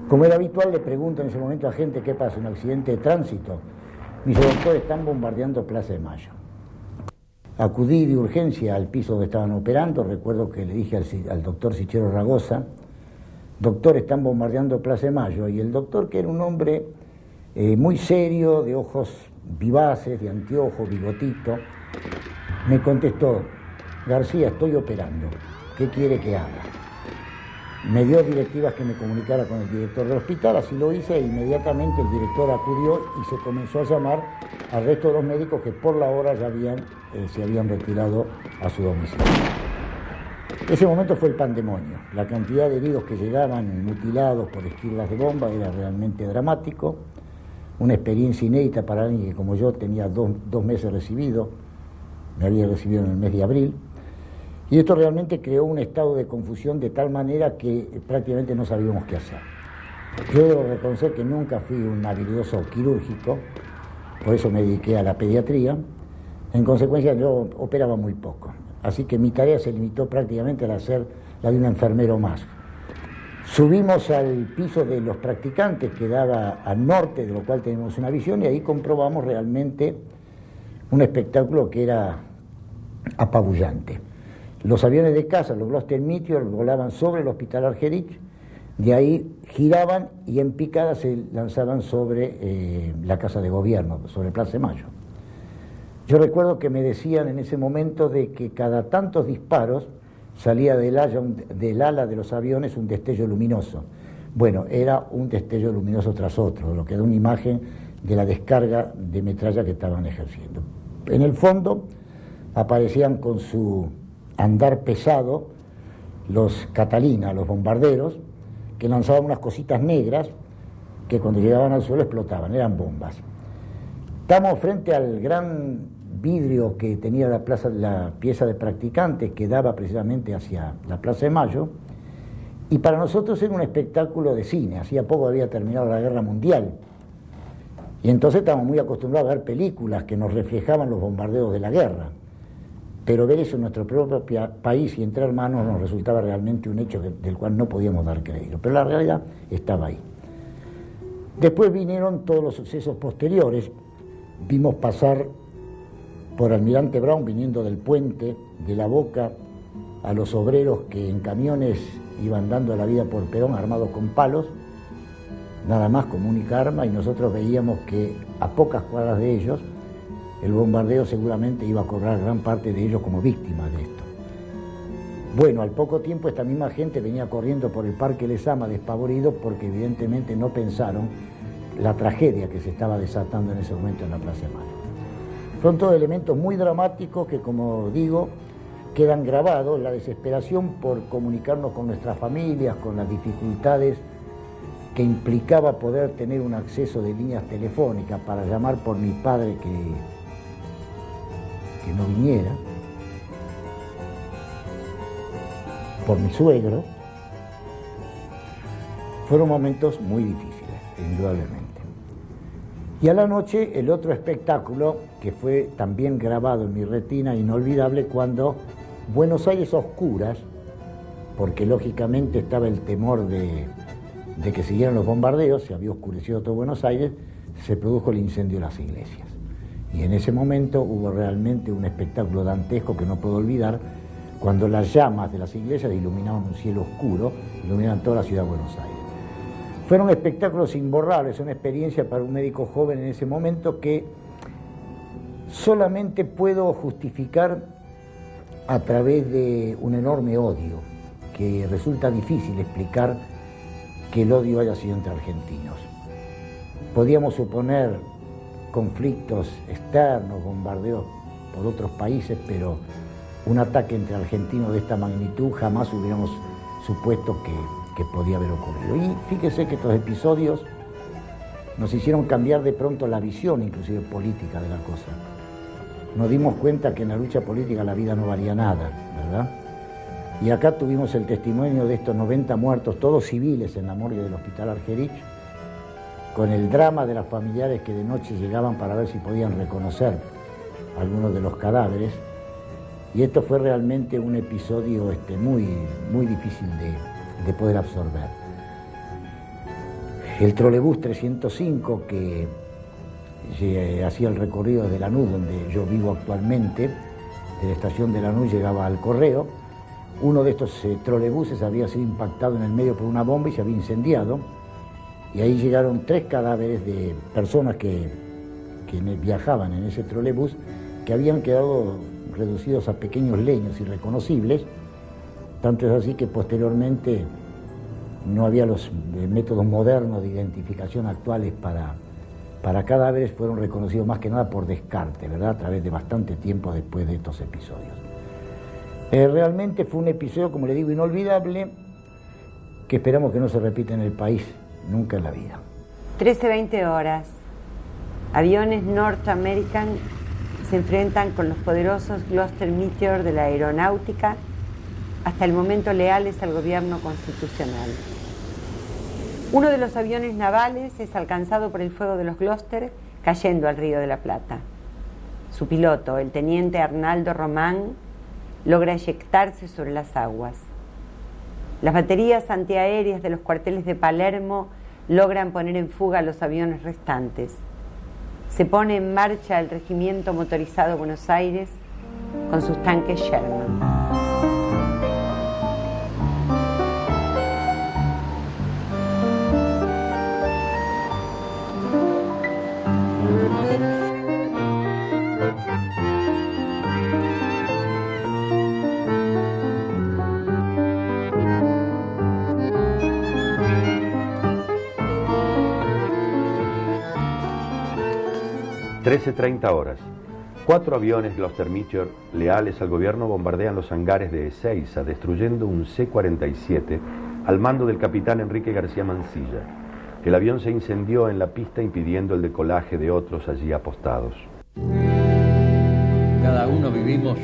Como era habitual, le pregunto en ese momento a gente qué pasa, un accidente de tránsito. Me dice, doctor, están bombardeando Plaza de Mayo. Acudí de urgencia al piso donde estaban operando. Recuerdo que le dije al doctor Sichero Ragosa, doctor, están bombardeando Plaza de Mayo. Y el doctor, que era un hombre muy serio, de ojos vivaces, de anteojos, bigotito, me contestó, García, estoy operando, ¿qué quiere que haga? Me dio directivas que me comunicara con el director del hospital, así lo hice, e inmediatamente el director acudió y se comenzó a llamar al resto de los médicos que por la hora ya se habían retirado a su domicilio. Ese momento fue el pandemonio. La cantidad de heridos que llegaban mutilados por esquirlas de bomba era realmente dramático, una experiencia inédita para alguien que como yo tenía dos meses recibido, me había recibido en el mes de abril, Y esto realmente creó un estado de confusión de tal manera que prácticamente no sabíamos qué hacer. Yo debo reconocer que nunca fui un habilidoso quirúrgico, por eso me dediqué a la pediatría. En consecuencia, yo operaba muy poco. Así que mi tarea se limitó prácticamente a ser la de un enfermero más. Subimos al piso de los practicantes que daba al norte, de lo cual tenemos una visión, y ahí comprobamos realmente un espectáculo que era apabullante. Los aviones de caza, los Gloster Meteor, volaban sobre el Hospital Argerich, de ahí giraban y en picada se lanzaban sobre la Casa de Gobierno, sobre Plaza de Mayo. Yo recuerdo que me decían en ese momento de que cada tantos disparos salía del ala de los aviones un destello luminoso. Bueno, era un destello luminoso tras otro, lo que da una imagen de la descarga de metralla que estaban ejerciendo. En el fondo aparecían con su andar pesado los Catalina, los bombarderos, que lanzaban unas cositas negras que cuando llegaban al suelo explotaban, eran bombas. Estamos frente al gran vidrio que tenía la pieza de practicantes que daba precisamente hacia la Plaza de Mayo, y para nosotros era un espectáculo de cine. Hacía poco había terminado la Guerra Mundial, y entonces estábamos muy acostumbrados a ver películas que nos reflejaban los bombardeos de la guerra, pero ver eso en nuestro propio país y entre hermanos nos resultaba realmente un hecho del cual no podíamos dar crédito, pero la realidad estaba ahí. Después vinieron todos los sucesos posteriores. Vimos pasar por Almirante Brown, viniendo del puente de La Boca, a los obreros que en camiones iban dando la vida por Perón armados con palos, nada más como única arma, y nosotros veíamos que a pocas cuadras de ellos el bombardeo seguramente iba a cobrar gran parte de ellos como víctimas de esto. Bueno, al poco tiempo esta misma gente venía corriendo por el Parque Lezama despavorido porque evidentemente no pensaron la tragedia que se estaba desatando en ese momento en la Plaza de Mayo. Son todos elementos muy dramáticos que, como digo, quedan grabados, la desesperación por comunicarnos con nuestras familias, con las dificultades que implicaba poder tener un acceso de líneas telefónicas para llamar por mi padre que no viniera, por mi suegro. Fueron momentos muy difíciles, indudablemente. Y a la noche el otro espectáculo que fue también grabado en mi retina, inolvidable, cuando Buenos Aires a oscuras, porque lógicamente estaba el temor de que siguieran los bombardeos, se había oscurecido todo Buenos Aires, se produjo el incendio de las iglesias. Y en ese momento hubo realmente un espectáculo dantesco que no puedo olvidar, cuando las llamas de las iglesias iluminaban un cielo oscuro, iluminaban toda la ciudad de Buenos Aires. Fueron espectáculos imborrables, una experiencia para un médico joven en ese momento que solamente puedo justificar a través de un enorme odio, que resulta difícil explicar que el odio haya sido entre argentinos. Podíamos suponer conflictos externos, bombardeos por otros países, pero un ataque entre argentinos de esta magnitud jamás hubiéramos supuesto que podía haber ocurrido. Y fíjese que estos episodios nos hicieron cambiar de pronto la visión, inclusive política, de la cosa. Nos dimos cuenta que en la lucha política la vida no valía nada, ¿verdad? Y acá tuvimos el testimonio de estos 90 muertos, todos civiles, en la morgue del Hospital Argerich, con el drama de los familiares que de noche llegaban para ver si podían reconocer algunos de los cadáveres. Y esto fue realmente un episodio muy, muy difícil de poder absorber. El trolebús 305 que hacía el recorrido desde Lanús, donde yo vivo actualmente, de la estación de Lanús llegaba al Correo. Uno de estos trolebuses había sido impactado en el medio por una bomba y se había incendiado, y ahí llegaron 3 cadáveres de personas que viajaban en ese trolebús, que habían quedado reducidos a pequeños leños irreconocibles. Tanto es así que posteriormente no había los métodos modernos de identificación actuales para cadáveres, fueron reconocidos más que nada por descarte, ¿verdad? A través de bastante tiempo después de estos episodios. Realmente fue un episodio, como le digo, inolvidable, que esperamos que no se repita en el país nunca en la vida. 13:20 horas. Aviones North American se enfrentan con los poderosos Gloster Meteor de la aeronáutica hasta el momento leales al gobierno constitucional. Uno de los aviones navales es alcanzado por el fuego de los Gloster, cayendo al Río de la Plata. Su piloto, el teniente Arnaldo Román, logra eyectarse sobre las aguas. Las baterías antiaéreas de los cuarteles de Palermo logran poner en fuga a los aviones restantes. Se pone en marcha el Regimiento Motorizado Buenos Aires con sus tanques Sherman. (13:30). 4 aviones Gloster Meteor leales al gobierno bombardean los hangares de Ezeiza, destruyendo un C-47 al mando del capitán Enrique García Mansilla. El avión se incendió en la pista, impidiendo el decolaje de otros allí apostados. Cada uno vivimos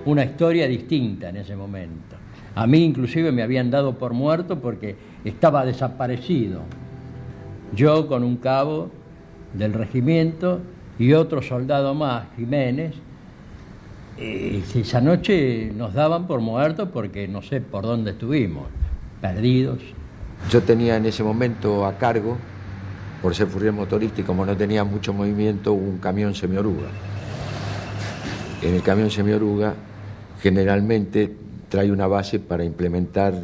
una historia distinta en ese momento. A mí inclusive me habían dado por muerto porque estaba desaparecido. Yo con un cabo del regimiento y otro soldado más, Jiménez, esa noche nos daban por muertos porque no sé por dónde estuvimos, perdidos. Yo tenía en ese momento a cargo, por ser furriel motorista y como no tenía mucho movimiento, un camión semioruga. En el camión semioruga generalmente trae una base para implementar,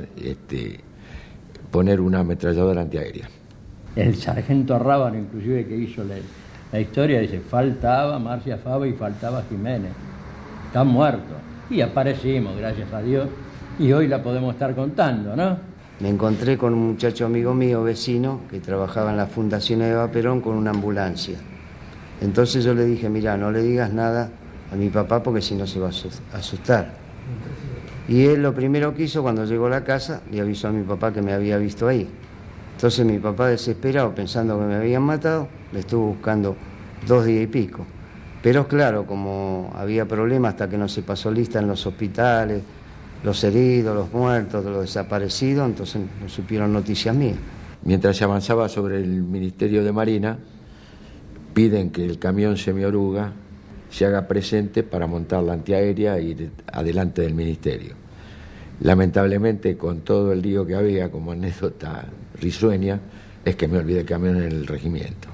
poner una ametralladora antiaérea. El sargento Rábano, inclusive, que hizo la historia, dice, faltaba Marcia Fava y faltaba Jiménez. Están muertos. Y aparecimos, gracias a Dios, y hoy la podemos estar contando, ¿no? Me encontré con un muchacho amigo mío, vecino, que trabajaba en la Fundación Eva Perón con una ambulancia. Entonces yo le dije, mira, no le digas nada a mi papá porque si no se va a asustar. Y él lo primero que hizo cuando llegó a la casa, le avisó a mi papá que me había visto ahí. Entonces mi papá, desesperado, pensando que me habían matado, le estuvo buscando 2 días y pico. Pero claro, como había problemas hasta que no se pasó lista en los hospitales, los heridos, los muertos, los desaparecidos, entonces no supieron noticias mías. Mientras se avanzaba sobre el Ministerio de Marina, piden que el camión semioruga se haga presente para montar la antiaérea e ir adelante del ministerio. Lamentablemente, con todo el lío que había, como anécdota risueña, es que me olvidé el camión en el regimiento.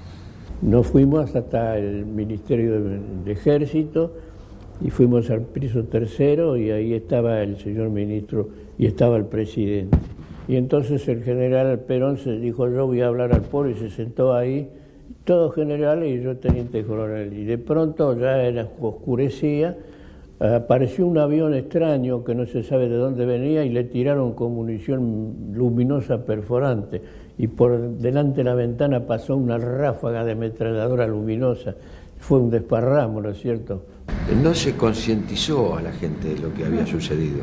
Nos fuimos hasta el Ministerio de Ejército y fuimos al piso 3 y ahí estaba el señor ministro y estaba el presidente. Y entonces el general Perón se dijo, yo voy a hablar al pueblo, y se sentó ahí, todos generales y yo teniente coronel. Y de pronto, ya oscurecía, apareció un avión extraño que no se sabe de dónde venía y le tiraron con munición luminosa perforante. Y por delante de la ventana pasó una ráfaga de ametralladora luminosa. Fue un desparramo, ¿no es cierto? No se concientizó a la gente de lo que había sucedido.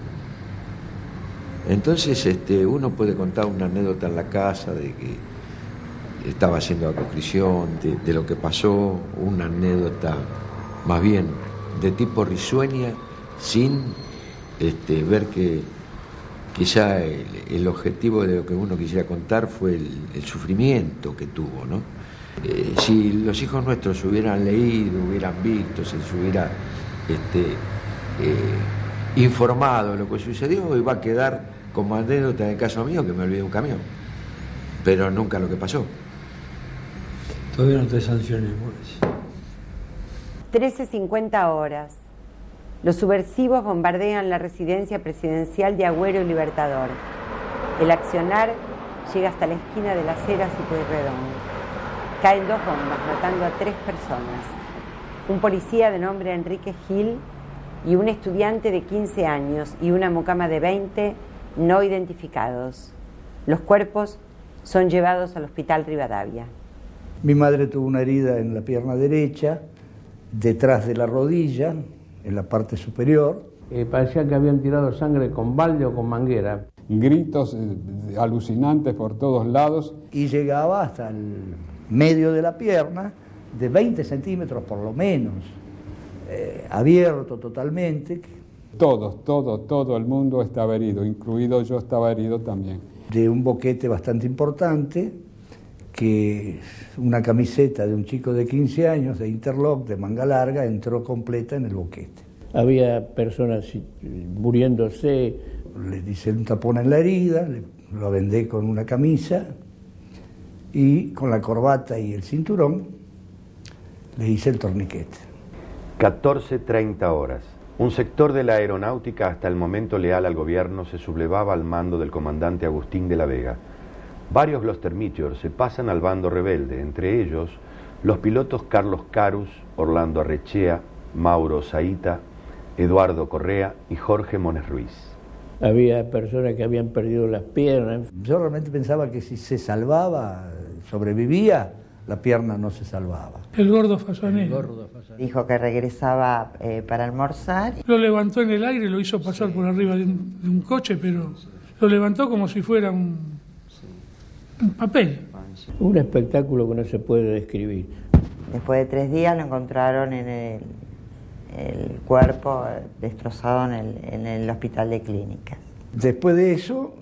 Entonces uno puede contar una anécdota en la casa de que estaba haciendo la conscripción, de lo que pasó, una anécdota más bien de tipo risueña, sin ver que quizá el objetivo de lo que uno quisiera contar fue el sufrimiento que tuvo, ¿no? Si los hijos nuestros hubieran leído, hubieran visto, se les hubiera informado de lo que sucedió, iba a quedar como anécdota en el caso mío que me olvidé un camión, pero nunca lo que pasó. Todavía no te sancioné, Boris. 13:50. Los subversivos bombardean la residencia presidencial de Agüero y Libertador. El accionar llega hasta la esquina de Las Heras y Pueyrredón. Caen 2 bombas, matando a 3 personas. Un policía de nombre Enrique Gil y un estudiante de 15 años y una mucama de 20 no identificados. Los cuerpos son llevados al Hospital Rivadavia. Mi madre tuvo una herida en la pierna derecha, detrás de la rodilla, en la parte superior. Parecía que habían tirado sangre con balde o con manguera. Gritos alucinantes por todos lados. Y llegaba hasta el medio de la pierna, de 20 centímetros por lo menos, abierto totalmente, Todo el mundo estaba herido, incluido yo estaba herido también. De un boquete bastante importante, que una camiseta de un chico de 15 años, de interlock, de manga larga, entró completa en el boquete. Había personas muriéndose. Le hice un tapón en la herida, lo vendé con una camisa y con la corbata y el cinturón le hice el torniquete. 14:30 horas. Un sector de la aeronáutica hasta el momento leal al gobierno se sublevaba al mando del comandante Agustín de la Vega. Varios Gloster Meteor se pasan al bando rebelde, entre ellos los pilotos Carlos Carus, Orlando Arrechea, Mauro Zaita, Eduardo Correa y Jorge Mones Ruiz. Había personas que habían perdido las piernas. Yo realmente pensaba que si se salvaba, sobrevivía, la pierna no se salvaba. El gordo Fasanero. Dijo que regresaba para almorzar. Lo levantó en el aire, lo hizo pasar por arriba de un coche, pero lo levantó como si fuera un papel. Un espectáculo que no se puede describir. Después de 3 días lo encontraron en el cuerpo destrozado en el hospital de clínicas. Después de eso,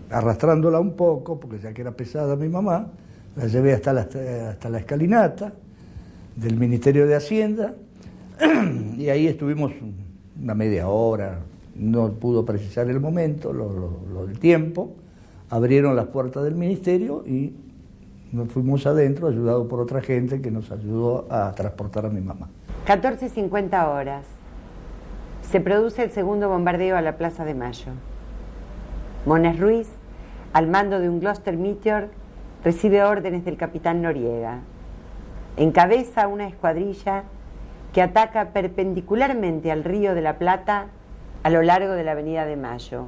arrastrándola un poco, porque ya que era pesada mi mamá, la llevé hasta la escalinata del Ministerio de Hacienda y ahí estuvimos una media hora, no pudo precisar el momento, lo del tiempo, abrieron las puertas del ministerio y nos fuimos adentro, ayudados por otra gente que nos ayudó a transportar a mi mamá. 14:50 horas. Se produce el segundo bombardeo a la Plaza de Mayo. Mones Ruiz, al mando de un Gloster Meteor, recibe órdenes del capitán Noriega. Encabeza una escuadrilla que ataca perpendicularmente al Río de la Plata a lo largo de la Avenida de Mayo,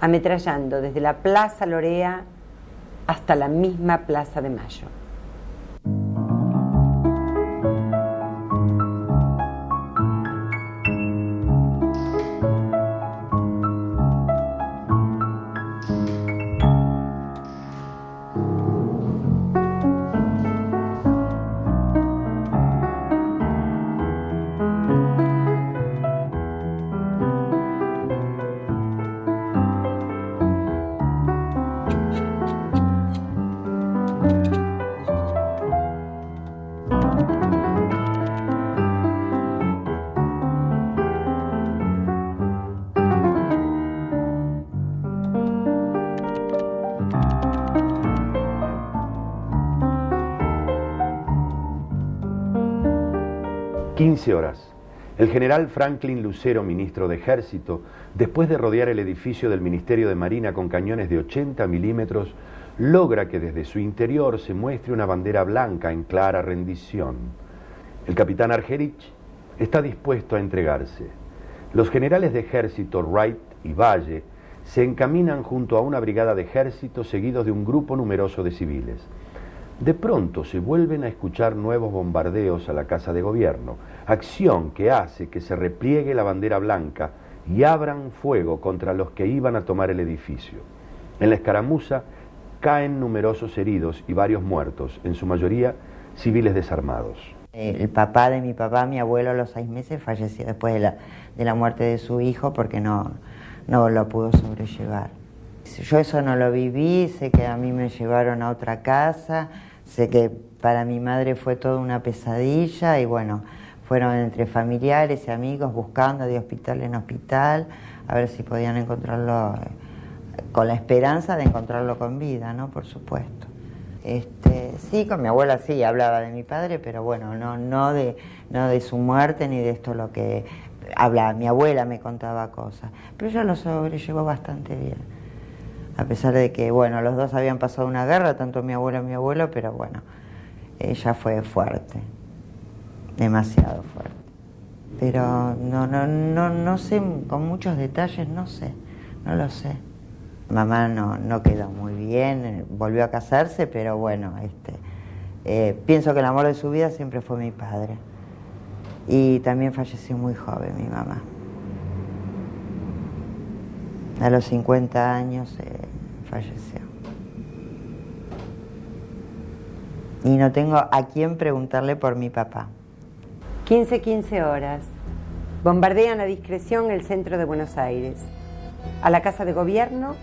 ametrallando desde la Plaza Lorea hasta la misma Plaza de Mayo. Horas. El general Franklin Lucero, ministro de Ejército, después de rodear el edificio del Ministerio de Marina con cañones de 80 milímetros, logra que desde su interior se muestre una bandera blanca en clara rendición. El capitán Argerich está dispuesto a entregarse. Los generales de Ejército Wright y Valle se encaminan junto a una brigada de ejército seguidos de un grupo numeroso de civiles. De pronto se vuelven a escuchar nuevos bombardeos a la Casa de Gobierno, acción que hace que se repliegue la bandera blanca y abran fuego contra los que iban a tomar el edificio. En la escaramuza caen numerosos heridos y varios muertos, en su mayoría civiles desarmados. El papá de mi papá, mi abuelo, a los 6 meses falleció después de la muerte de su hijo porque no lo pudo sobrellevar. Yo eso no lo viví, sé que a mí me llevaron a otra casa, sé que para mi madre fue toda una pesadilla y bueno, fueron entre familiares y amigos buscando de hospital en hospital a ver si podían encontrarlo, con la esperanza de encontrarlo con vida, ¿no? Por supuesto. Sí, con mi abuela sí, hablaba de mi padre, pero bueno, no de su muerte ni de esto lo que hablaba. Mi abuela me contaba cosas, pero ella lo sobrellevó bastante bien. A pesar de que, bueno, los dos habían pasado una guerra, tanto mi abuela y mi abuelo, pero bueno, ella fue fuerte, demasiado fuerte. Pero no sé, con muchos detalles, no lo sé. Mamá no quedó muy bien, volvió a casarse, pero bueno, pienso que el amor de su vida siempre fue mi padre. Y también falleció muy joven mi mamá. A los 50 años falleció. Y no tengo a quién preguntarle por mi papá. 15 horas. Bombardean a discreción el centro de Buenos Aires. A la Casa de Gobierno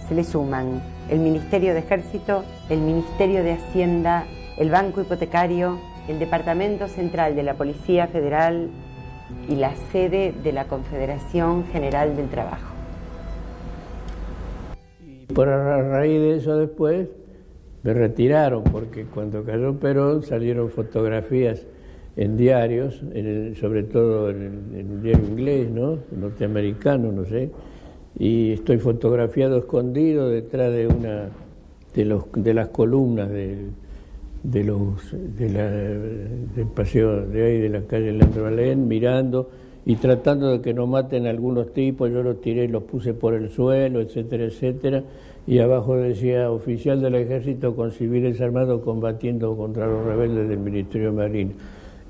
se le suman el Ministerio de Ejército, el Ministerio de Hacienda, el Banco Hipotecario, el Departamento Central de la Policía Federal y la sede de la Confederación General del Trabajo. Por a raíz de eso después me retiraron, porque cuando cayó Perón salieron fotografías en diarios, sobre todo en el diario inglés, ¿no? Norteamericano, no sé, y estoy fotografiado escondido detrás de una de las columnas del paseo de ahí de la calle Leandro Alén, mirando y tratando de que no maten a algunos tipos. Yo los tiré y los puse por el suelo, etcétera, etcétera, y abajo decía: oficial del ejército con civiles armados combatiendo contra los rebeldes del Ministerio de Marina.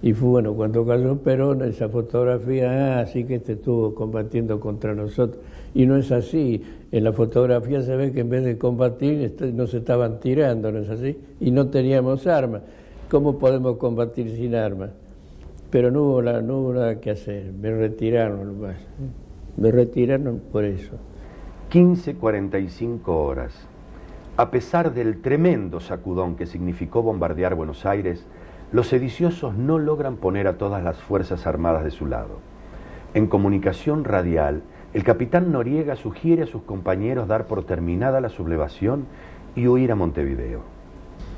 Y fue bueno, cuando cayó Perón, esa fotografía, así que estuvo combatiendo contra nosotros. Y no es así. En la fotografía se ve que en vez de combatir nos estaban tirando, ¿no es así? Y no teníamos armas. ¿Cómo podemos combatir sin armas? Pero no hubo nada que hacer. Me retiraron nomás. Me retiraron por eso. 15:45 horas. A pesar del tremendo sacudón que significó bombardear Buenos Aires, los sediciosos no logran poner a todas las Fuerzas Armadas de su lado. En comunicación radial, el capitán Noriega sugiere a sus compañeros dar por terminada la sublevación y huir a Montevideo.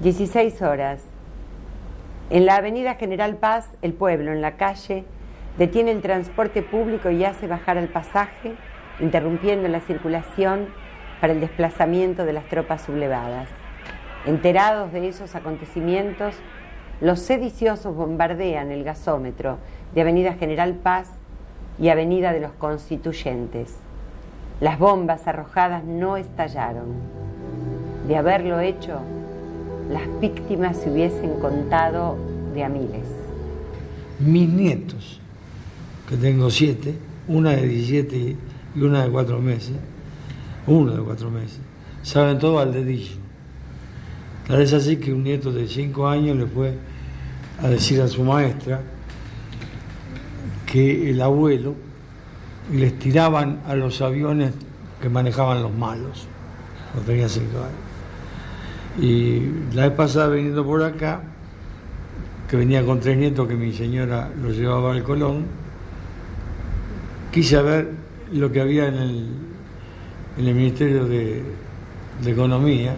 16 horas. En la avenida General Paz, el pueblo, en la calle, detiene el transporte público y hace bajar al pasaje, interrumpiendo la circulación para el desplazamiento de las tropas sublevadas. Enterados de esos acontecimientos, los sediciosos bombardean el gasómetro de Avenida General Paz y Avenida de los Constituyentes. Las bombas arrojadas no estallaron. De haberlo hecho, las víctimas se hubiesen contado de a miles. Mis nietos, que tengo 7, una de 17 y una de 4 meses, uno de 4 meses, saben todo al dedillo. Tal vez así que un nieto de 5 años le fue a decir a su maestra que el abuelo les tiraban a los aviones que manejaban los malos, cuando tenía 5 años. Y la vez pasada, veniendo por acá, que venía con 3 nietos que mi señora los llevaba al Colón, quise ver lo que había en el Ministerio de Economía,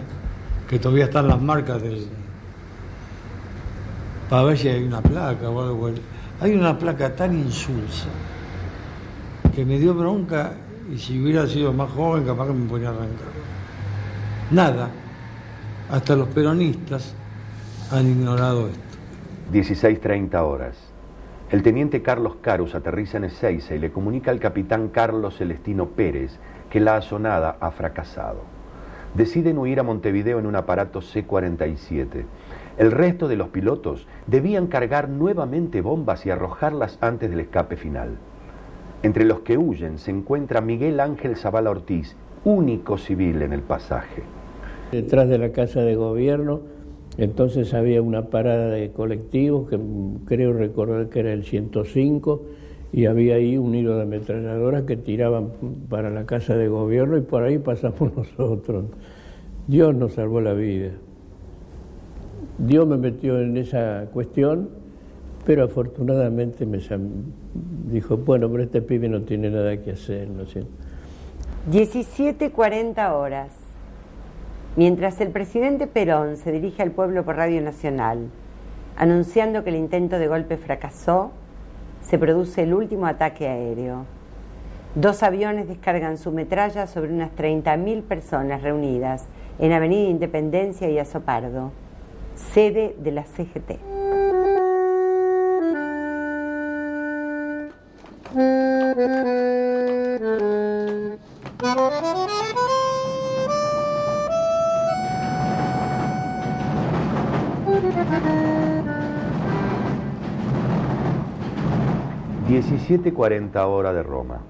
que todavía están las marcas para ver si hay una placa o algo. Hay una placa tan insulsa que me dio bronca, y si hubiera sido más joven capaz que me ponía a arrancar. Nada, hasta los peronistas han ignorado esto. 16:30 horas. El teniente Carlos Carus aterriza en Ezeiza y le comunica al capitán Carlos Celestino Pérez que la asonada ha fracasado. Deciden huir a Montevideo en un aparato C-47. El resto de los pilotos debían cargar nuevamente bombas y arrojarlas antes del escape final. Entre los que huyen se encuentra Miguel Ángel Zavala Ortiz, único civil en el pasaje. Detrás de la Casa de Gobierno, entonces había una parada de colectivos, que creo recordar que era el 105, y había ahí un hilo de ametralladoras que tiraban para la Casa de Gobierno, y por ahí pasamos nosotros. Dios nos salvó la vida. Dios me metió en esa cuestión, pero afortunadamente me dijo: bueno, pero este pibe no tiene nada que hacer, ¿no es cierto? 17:40 horas. Mientras el presidente Perón se dirige al pueblo por Radio Nacional, anunciando que el intento de golpe fracasó, se produce el último ataque aéreo. 2 aviones descargan su metralla sobre unas 30.000 personas reunidas en Avenida Independencia y Azopardo, sede de la CGT. ...17:40 hora de Roma.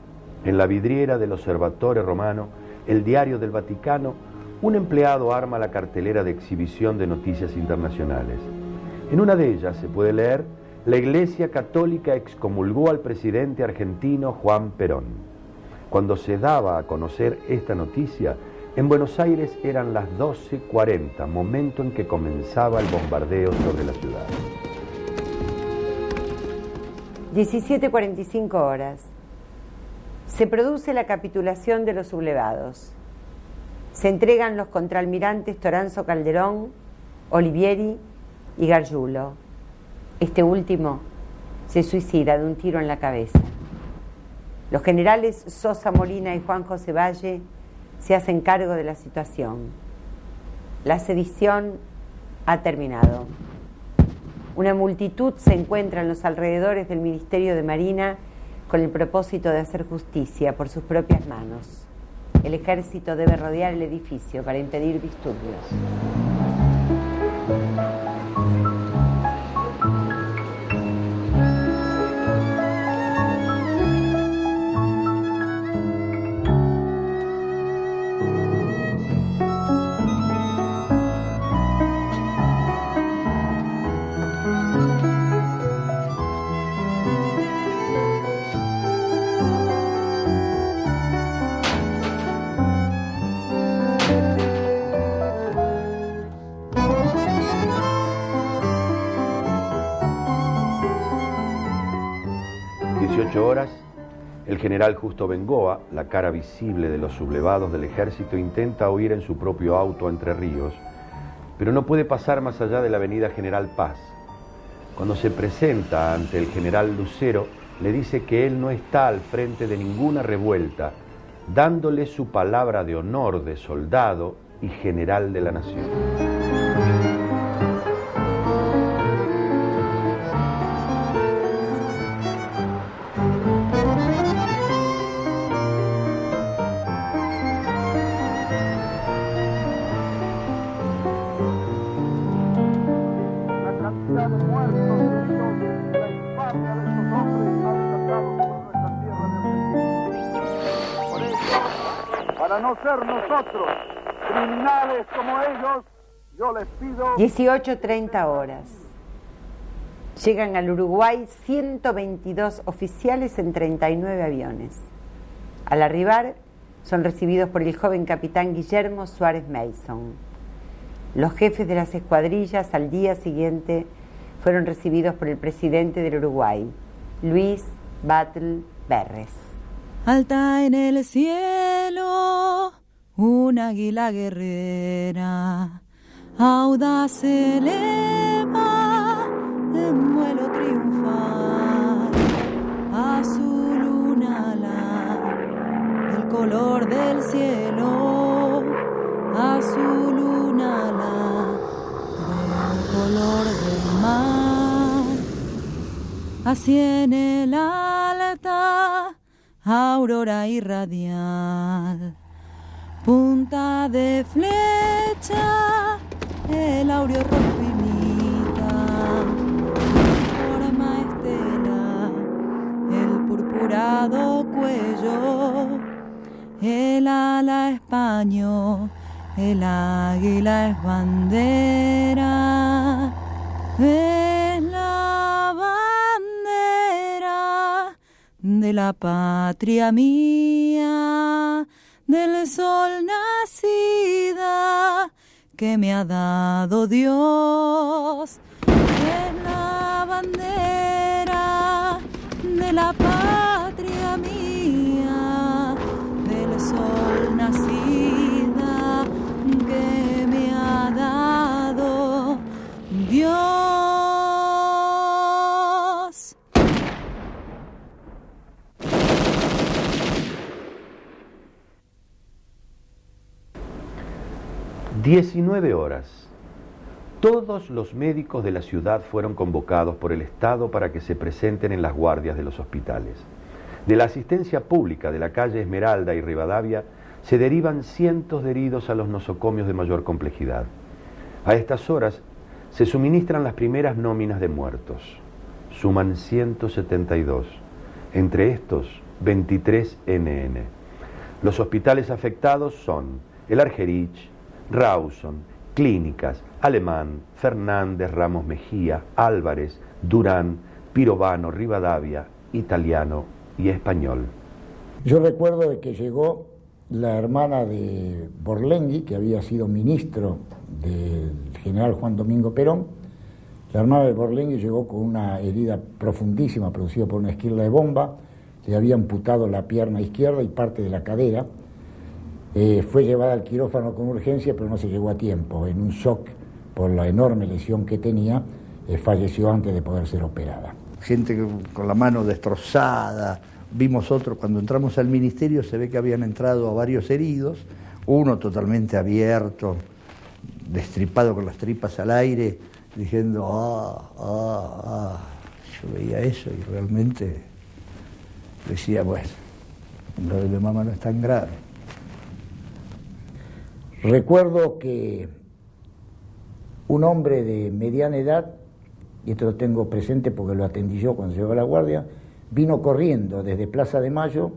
En la vidriera del Osservatore Romano, el diario del Vaticano, un empleado arma la cartelera de exhibición de noticias internacionales. En una de ellas se puede leer la Iglesia Católica excomulgó al presidente argentino Juan Perón. Cuando se daba a conocer esta noticia, en Buenos Aires eran las 12:40, momento en que comenzaba el bombardeo sobre la ciudad. 17:45 horas. Se produce la capitulación de los sublevados. Se entregan los contraalmirantes Toranzo Calderón, Olivieri y Gargiulo. Este último se suicida de un tiro en la cabeza. Los generales Sosa Molina y Juan José Valle se hacen cargo de la situación. La sedición ha terminado. Una multitud se encuentra en los alrededores del Ministerio de Marina con el propósito de hacer justicia por sus propias manos. El ejército debe rodear el edificio para impedir disturbios. Horas, el general Justo Bengoa, la cara visible de los sublevados del ejército, intenta huir en su propio auto a Entre Ríos, pero no puede pasar más allá de la avenida General Paz. Cuando se presenta ante el general Lucero, le dice que él no está al frente de ninguna revuelta, dándole su palabra de honor de soldado y general de la nación. 18:30 horas. Llegan al Uruguay 122 oficiales en 39 aviones. Al arribar, son recibidos por el joven capitán Guillermo Suárez Mason. Los jefes de las escuadrillas al día siguiente fueron recibidos por el presidente del Uruguay, Luis Batlle Berres. Alta en el cielo, un águila guerrera, audaz eleva en vuelo triunfal, azul un ala del color del cielo, azul un ala del color del mar, así en el alta aurora irradial, punta de flecha, el áureo rojo imita, forma estela, el purpurado cuello, el ala es paño, el águila es bandera, es la bandera de la patria mía, del sol nacida que me ha dado Dios. Es la bandera de la patria mía, del sol nacida que me ha dado Dios. 19 horas. Todos los médicos de la ciudad fueron convocados por el Estado para que se presenten en las guardias de los hospitales. De la asistencia pública de la calle Esmeralda y Rivadavia se derivan cientos de heridos a los nosocomios de mayor complejidad. A estas horas se suministran las primeras nóminas de muertos. Suman 172. Entre estos, 23 NN. Los hospitales afectados son el Argerich, Rawson, Clínicas, Alemán, Fernández, Ramos Mejía, Álvarez, Durán, pirovano, Rivadavia, italiano y español. Yo recuerdo de que llegó la hermana de Borlenghi, que había sido ministro del general Juan Domingo Perón. La hermana de Borlenghi llegó con una herida profundísima producida por una esquirla de bomba, le había amputado la pierna izquierda y parte de la cadera. Fue llevada al quirófano con urgencia, pero no se llegó a tiempo. En un shock por la enorme lesión que tenía, falleció antes de poder ser operada. Gente con la mano destrozada. Vimos otro, cuando entramos al ministerio se ve que habían entrado a varios heridos, uno totalmente abierto, destripado con las tripas al aire, diciendo, Yo veía eso y realmente decía, bueno, lo de mi mamá no es tan grave. Recuerdo que un hombre de mediana edad, y esto lo tengo presente porque lo atendí yo cuando llegó a la guardia, vino corriendo desde Plaza de Mayo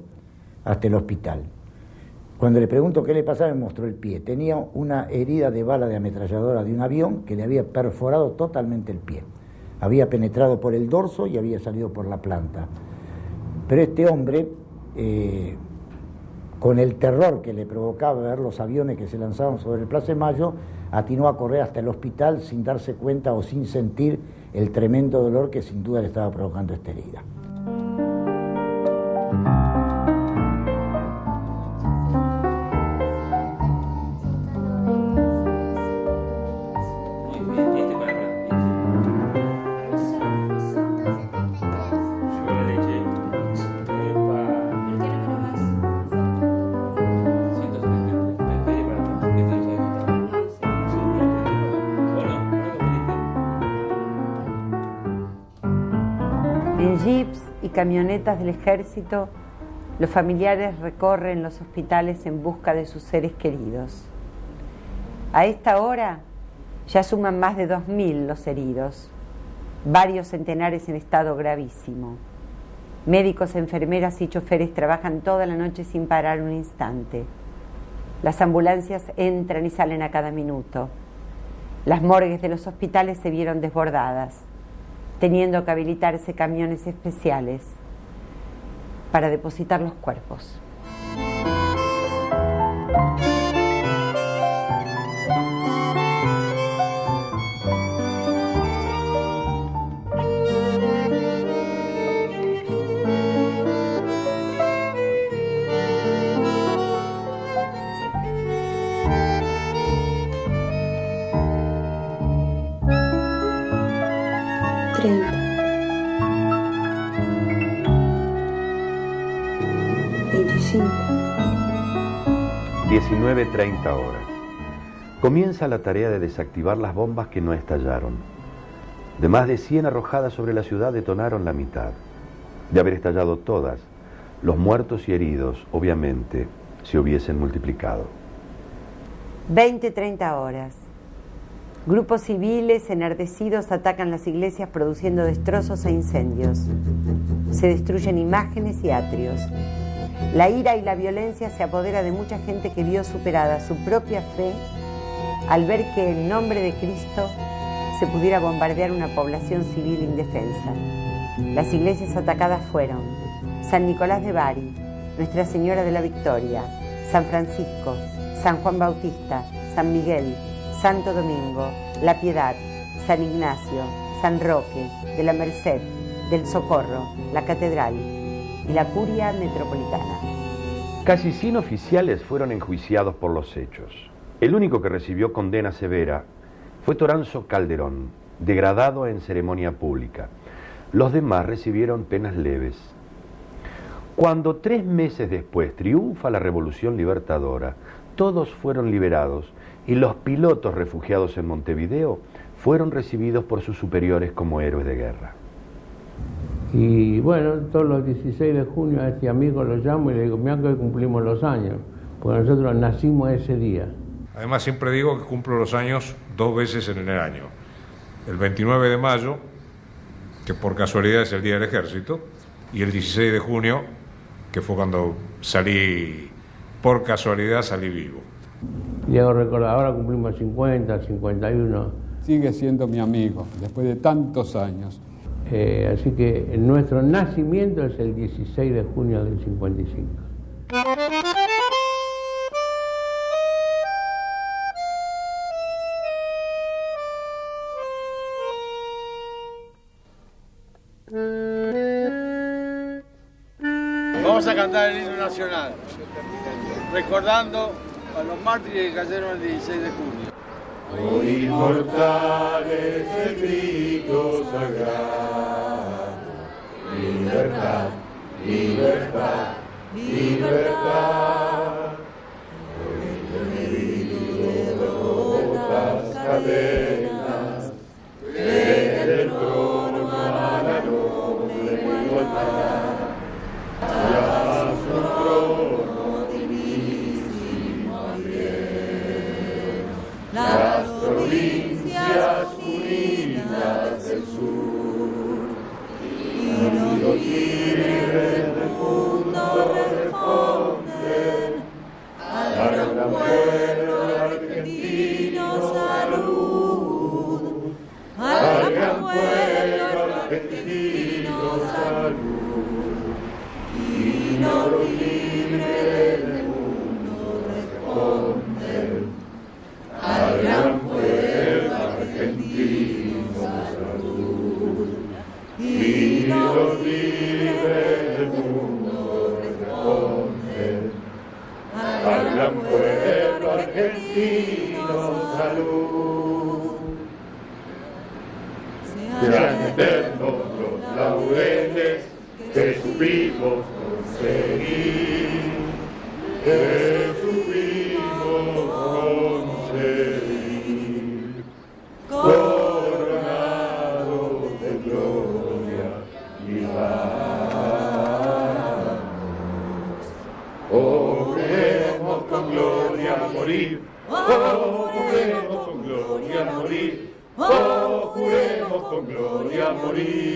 hasta el hospital. Cuando le pregunto qué le pasaba, me mostró el pie. Tenía una herida de bala de ametralladora de un avión que le había perforado totalmente el pie. Había penetrado por el dorso y había salido por la planta. Pero este hombre, con el terror que le provocaba ver los aviones que se lanzaban sobre el Plaza de Mayo, atinó a correr hasta el hospital sin darse cuenta o sin sentir el tremendo dolor que sin duda le estaba provocando esta herida. En jeeps y camionetas del ejército, los familiares recorren los hospitales en busca de sus seres queridos. A esta hora ya suman más de 2.000 los heridos, varios centenares en estado gravísimo. Médicos, enfermeras y choferes trabajan toda la noche sin parar un instante. Las ambulancias entran y salen a cada minuto. Las morgues de los hospitales se vieron desbordadas, teniendo que habilitarse camiones especiales para depositar los cuerpos. Sí. 19:30 horas. Comienza la tarea de desactivar las bombas que no estallaron. De más de 100 arrojadas sobre la ciudad, detonaron la mitad. De haber estallado todas, los muertos y heridos, obviamente, se hubiesen multiplicado. 20:30 horas. Grupos civiles enardecidos atacan las iglesias produciendo destrozos e incendios. Se destruyen imágenes y atrios. La ira y la violencia se apodera de mucha gente que vio superada su propia fe al ver que en nombre de Cristo se pudiera bombardear una población civil indefensa. Las iglesias atacadas fueron San Nicolás de Bari, Nuestra Señora de la Victoria, San Francisco, San Juan Bautista, San Miguel, Santo Domingo, La Piedad, San Ignacio, San Roque, de la Merced, del Socorro, la Catedral y la Curia Metropolitana. Casi 100 oficiales fueron enjuiciados por los hechos. El único que recibió condena severa fue Toranzo Calderón, degradado en ceremonia pública. Los demás recibieron penas leves. Cuando 3 meses después triunfa la Revolución Libertadora, todos fueron liberados y los pilotos refugiados en Montevideo fueron recibidos por sus superiores como héroes de guerra. Y bueno, todos los 16 de junio a este amigo lo llamo y le digo, mira que hoy cumplimos los años, porque nosotros nacimos ese día. Además siempre digo que cumplo los años 2 veces en el año. El 29 de mayo, que por casualidad es el Día del Ejército, y el 16 de junio, que fue cuando salí, por casualidad salí vivo. Y hago recordar, ahora cumplimos 50, 51. Sigue siendo mi amigo, después de tantos años. Así que nuestro nacimiento es el 16 de junio del 55. Vamos a cantar el himno nacional, recordando a los mártires que cayeron el 16 de junio. Oh, inmortales el grito sagrado, libertad, libertad, libertad. Hoy rotas cadenas, desde el trono a la noble igualdad. Ya su trono divinísimo abrió las provincias unidas del sur, y los libres del mundo responden al gran pueblo argentino salud, al gran pueblo argentino salud. Y los libres del mundo responden al gran pueblo argentino salud. Y los libres del mundo responden al gran pueblo argentino salud. Sean eternos los laureles que supimos conseguir, que supimos conseguir, coronados de gloria y paz. Oh, juremos con gloria a morir, oh, juremos con gloria a morir, oh, juremos con gloria a morir.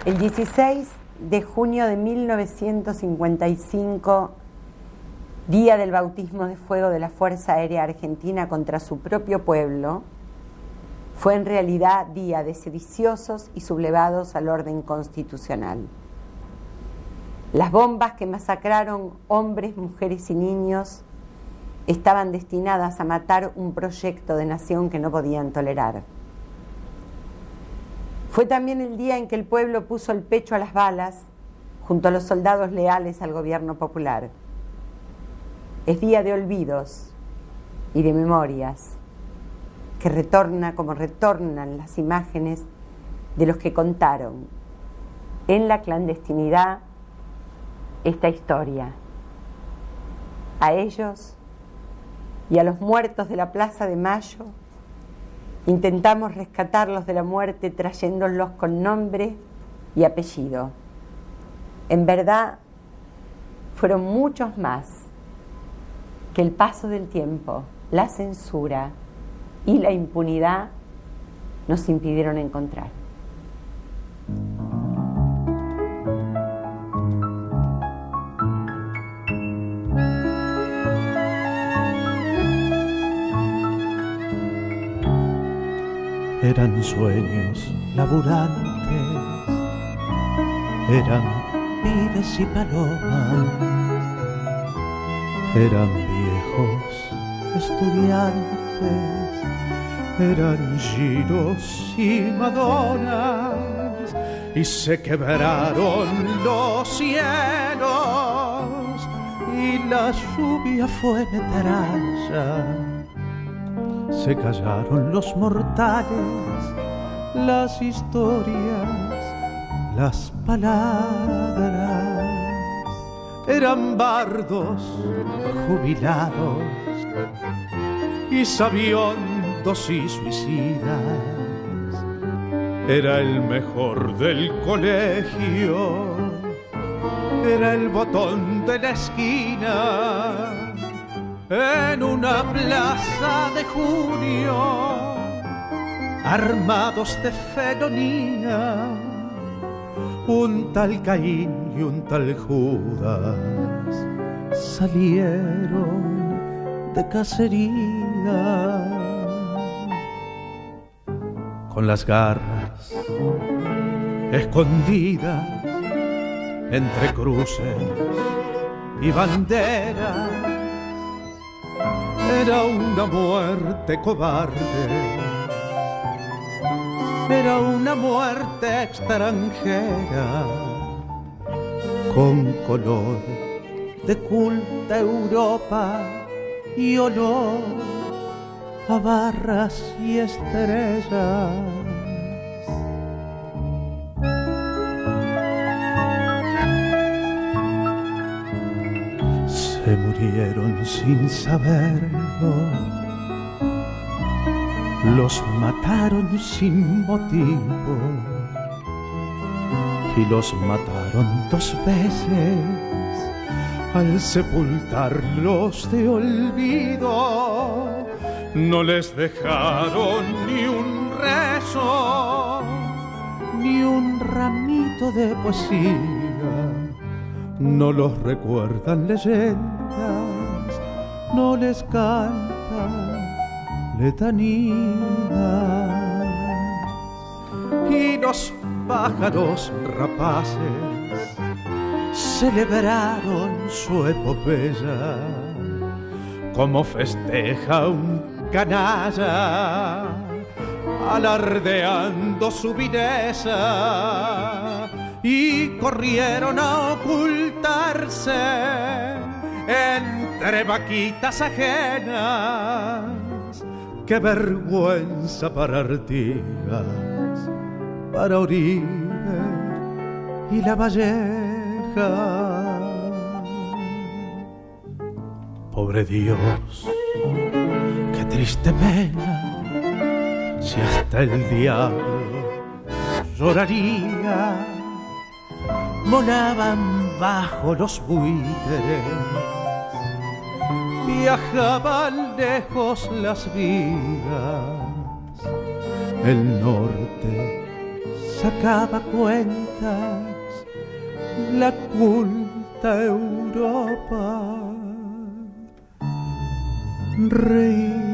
El 16 de junio de 1955, día del bautismo de fuego de la Fuerza Aérea Argentina contra su propio pueblo, fue en realidad día de sediciosos y sublevados al orden constitucional. Las bombas que masacraron hombres, mujeres y niños estaban destinadas a matar un proyecto de nación que no podían tolerar. Fue también el día en que el pueblo puso el pecho a las balas junto a los soldados leales al gobierno popular. Es día de olvidos y de memorias, que retorna como retornan las imágenes de los que contaron en la clandestinidad esta historia. A ellos y a los muertos de la Plaza de Mayo intentamos rescatarlos de la muerte trayéndolos con nombre y apellido. En verdad, fueron muchos más que el paso del tiempo, la censura y la impunidad nos impidieron encontrar. Eran sueños laburantes, eran pibes y palomas, eran viejos estudiantes, eran giros y madonas, y se quebraron los cielos, y la lluvia fue metralla. Se callaron los mortales, las historias, las palabras. Eran bardos jubilados y sabiondos y suicidas. Era el mejor del colegio, era el botón de la esquina. En una plaza de junio, armados de felonía, un tal Caín y un tal Judas salieron de cacería. con las garras escondidas entre cruces y banderas. Era una muerte cobarde, era una muerte extranjera, con color de culta Europa y olor a barras y estrellas. Se murieron sin saberlo, los mataron sin motivo y los mataron 2 veces al sepultarlos de olvido. No les dejaron ni un rezo, ni un ramito de poesía. No los recuerdan leyendas, no les cantan letanías. Y los pájaros rapaces celebraron su epopeya como festeja un canalla alardeando su vileza, y corrieron a ocultarse entre vaquitas ajenas. Qué vergüenza para Artigas, para Oribe y La Valleja. Pobre Dios, qué triste pena, si hasta el diablo lloraría. Volaban bajo los buitres, viajaban lejos las vidas. El norte sacaba cuentas, la culta Europa reía.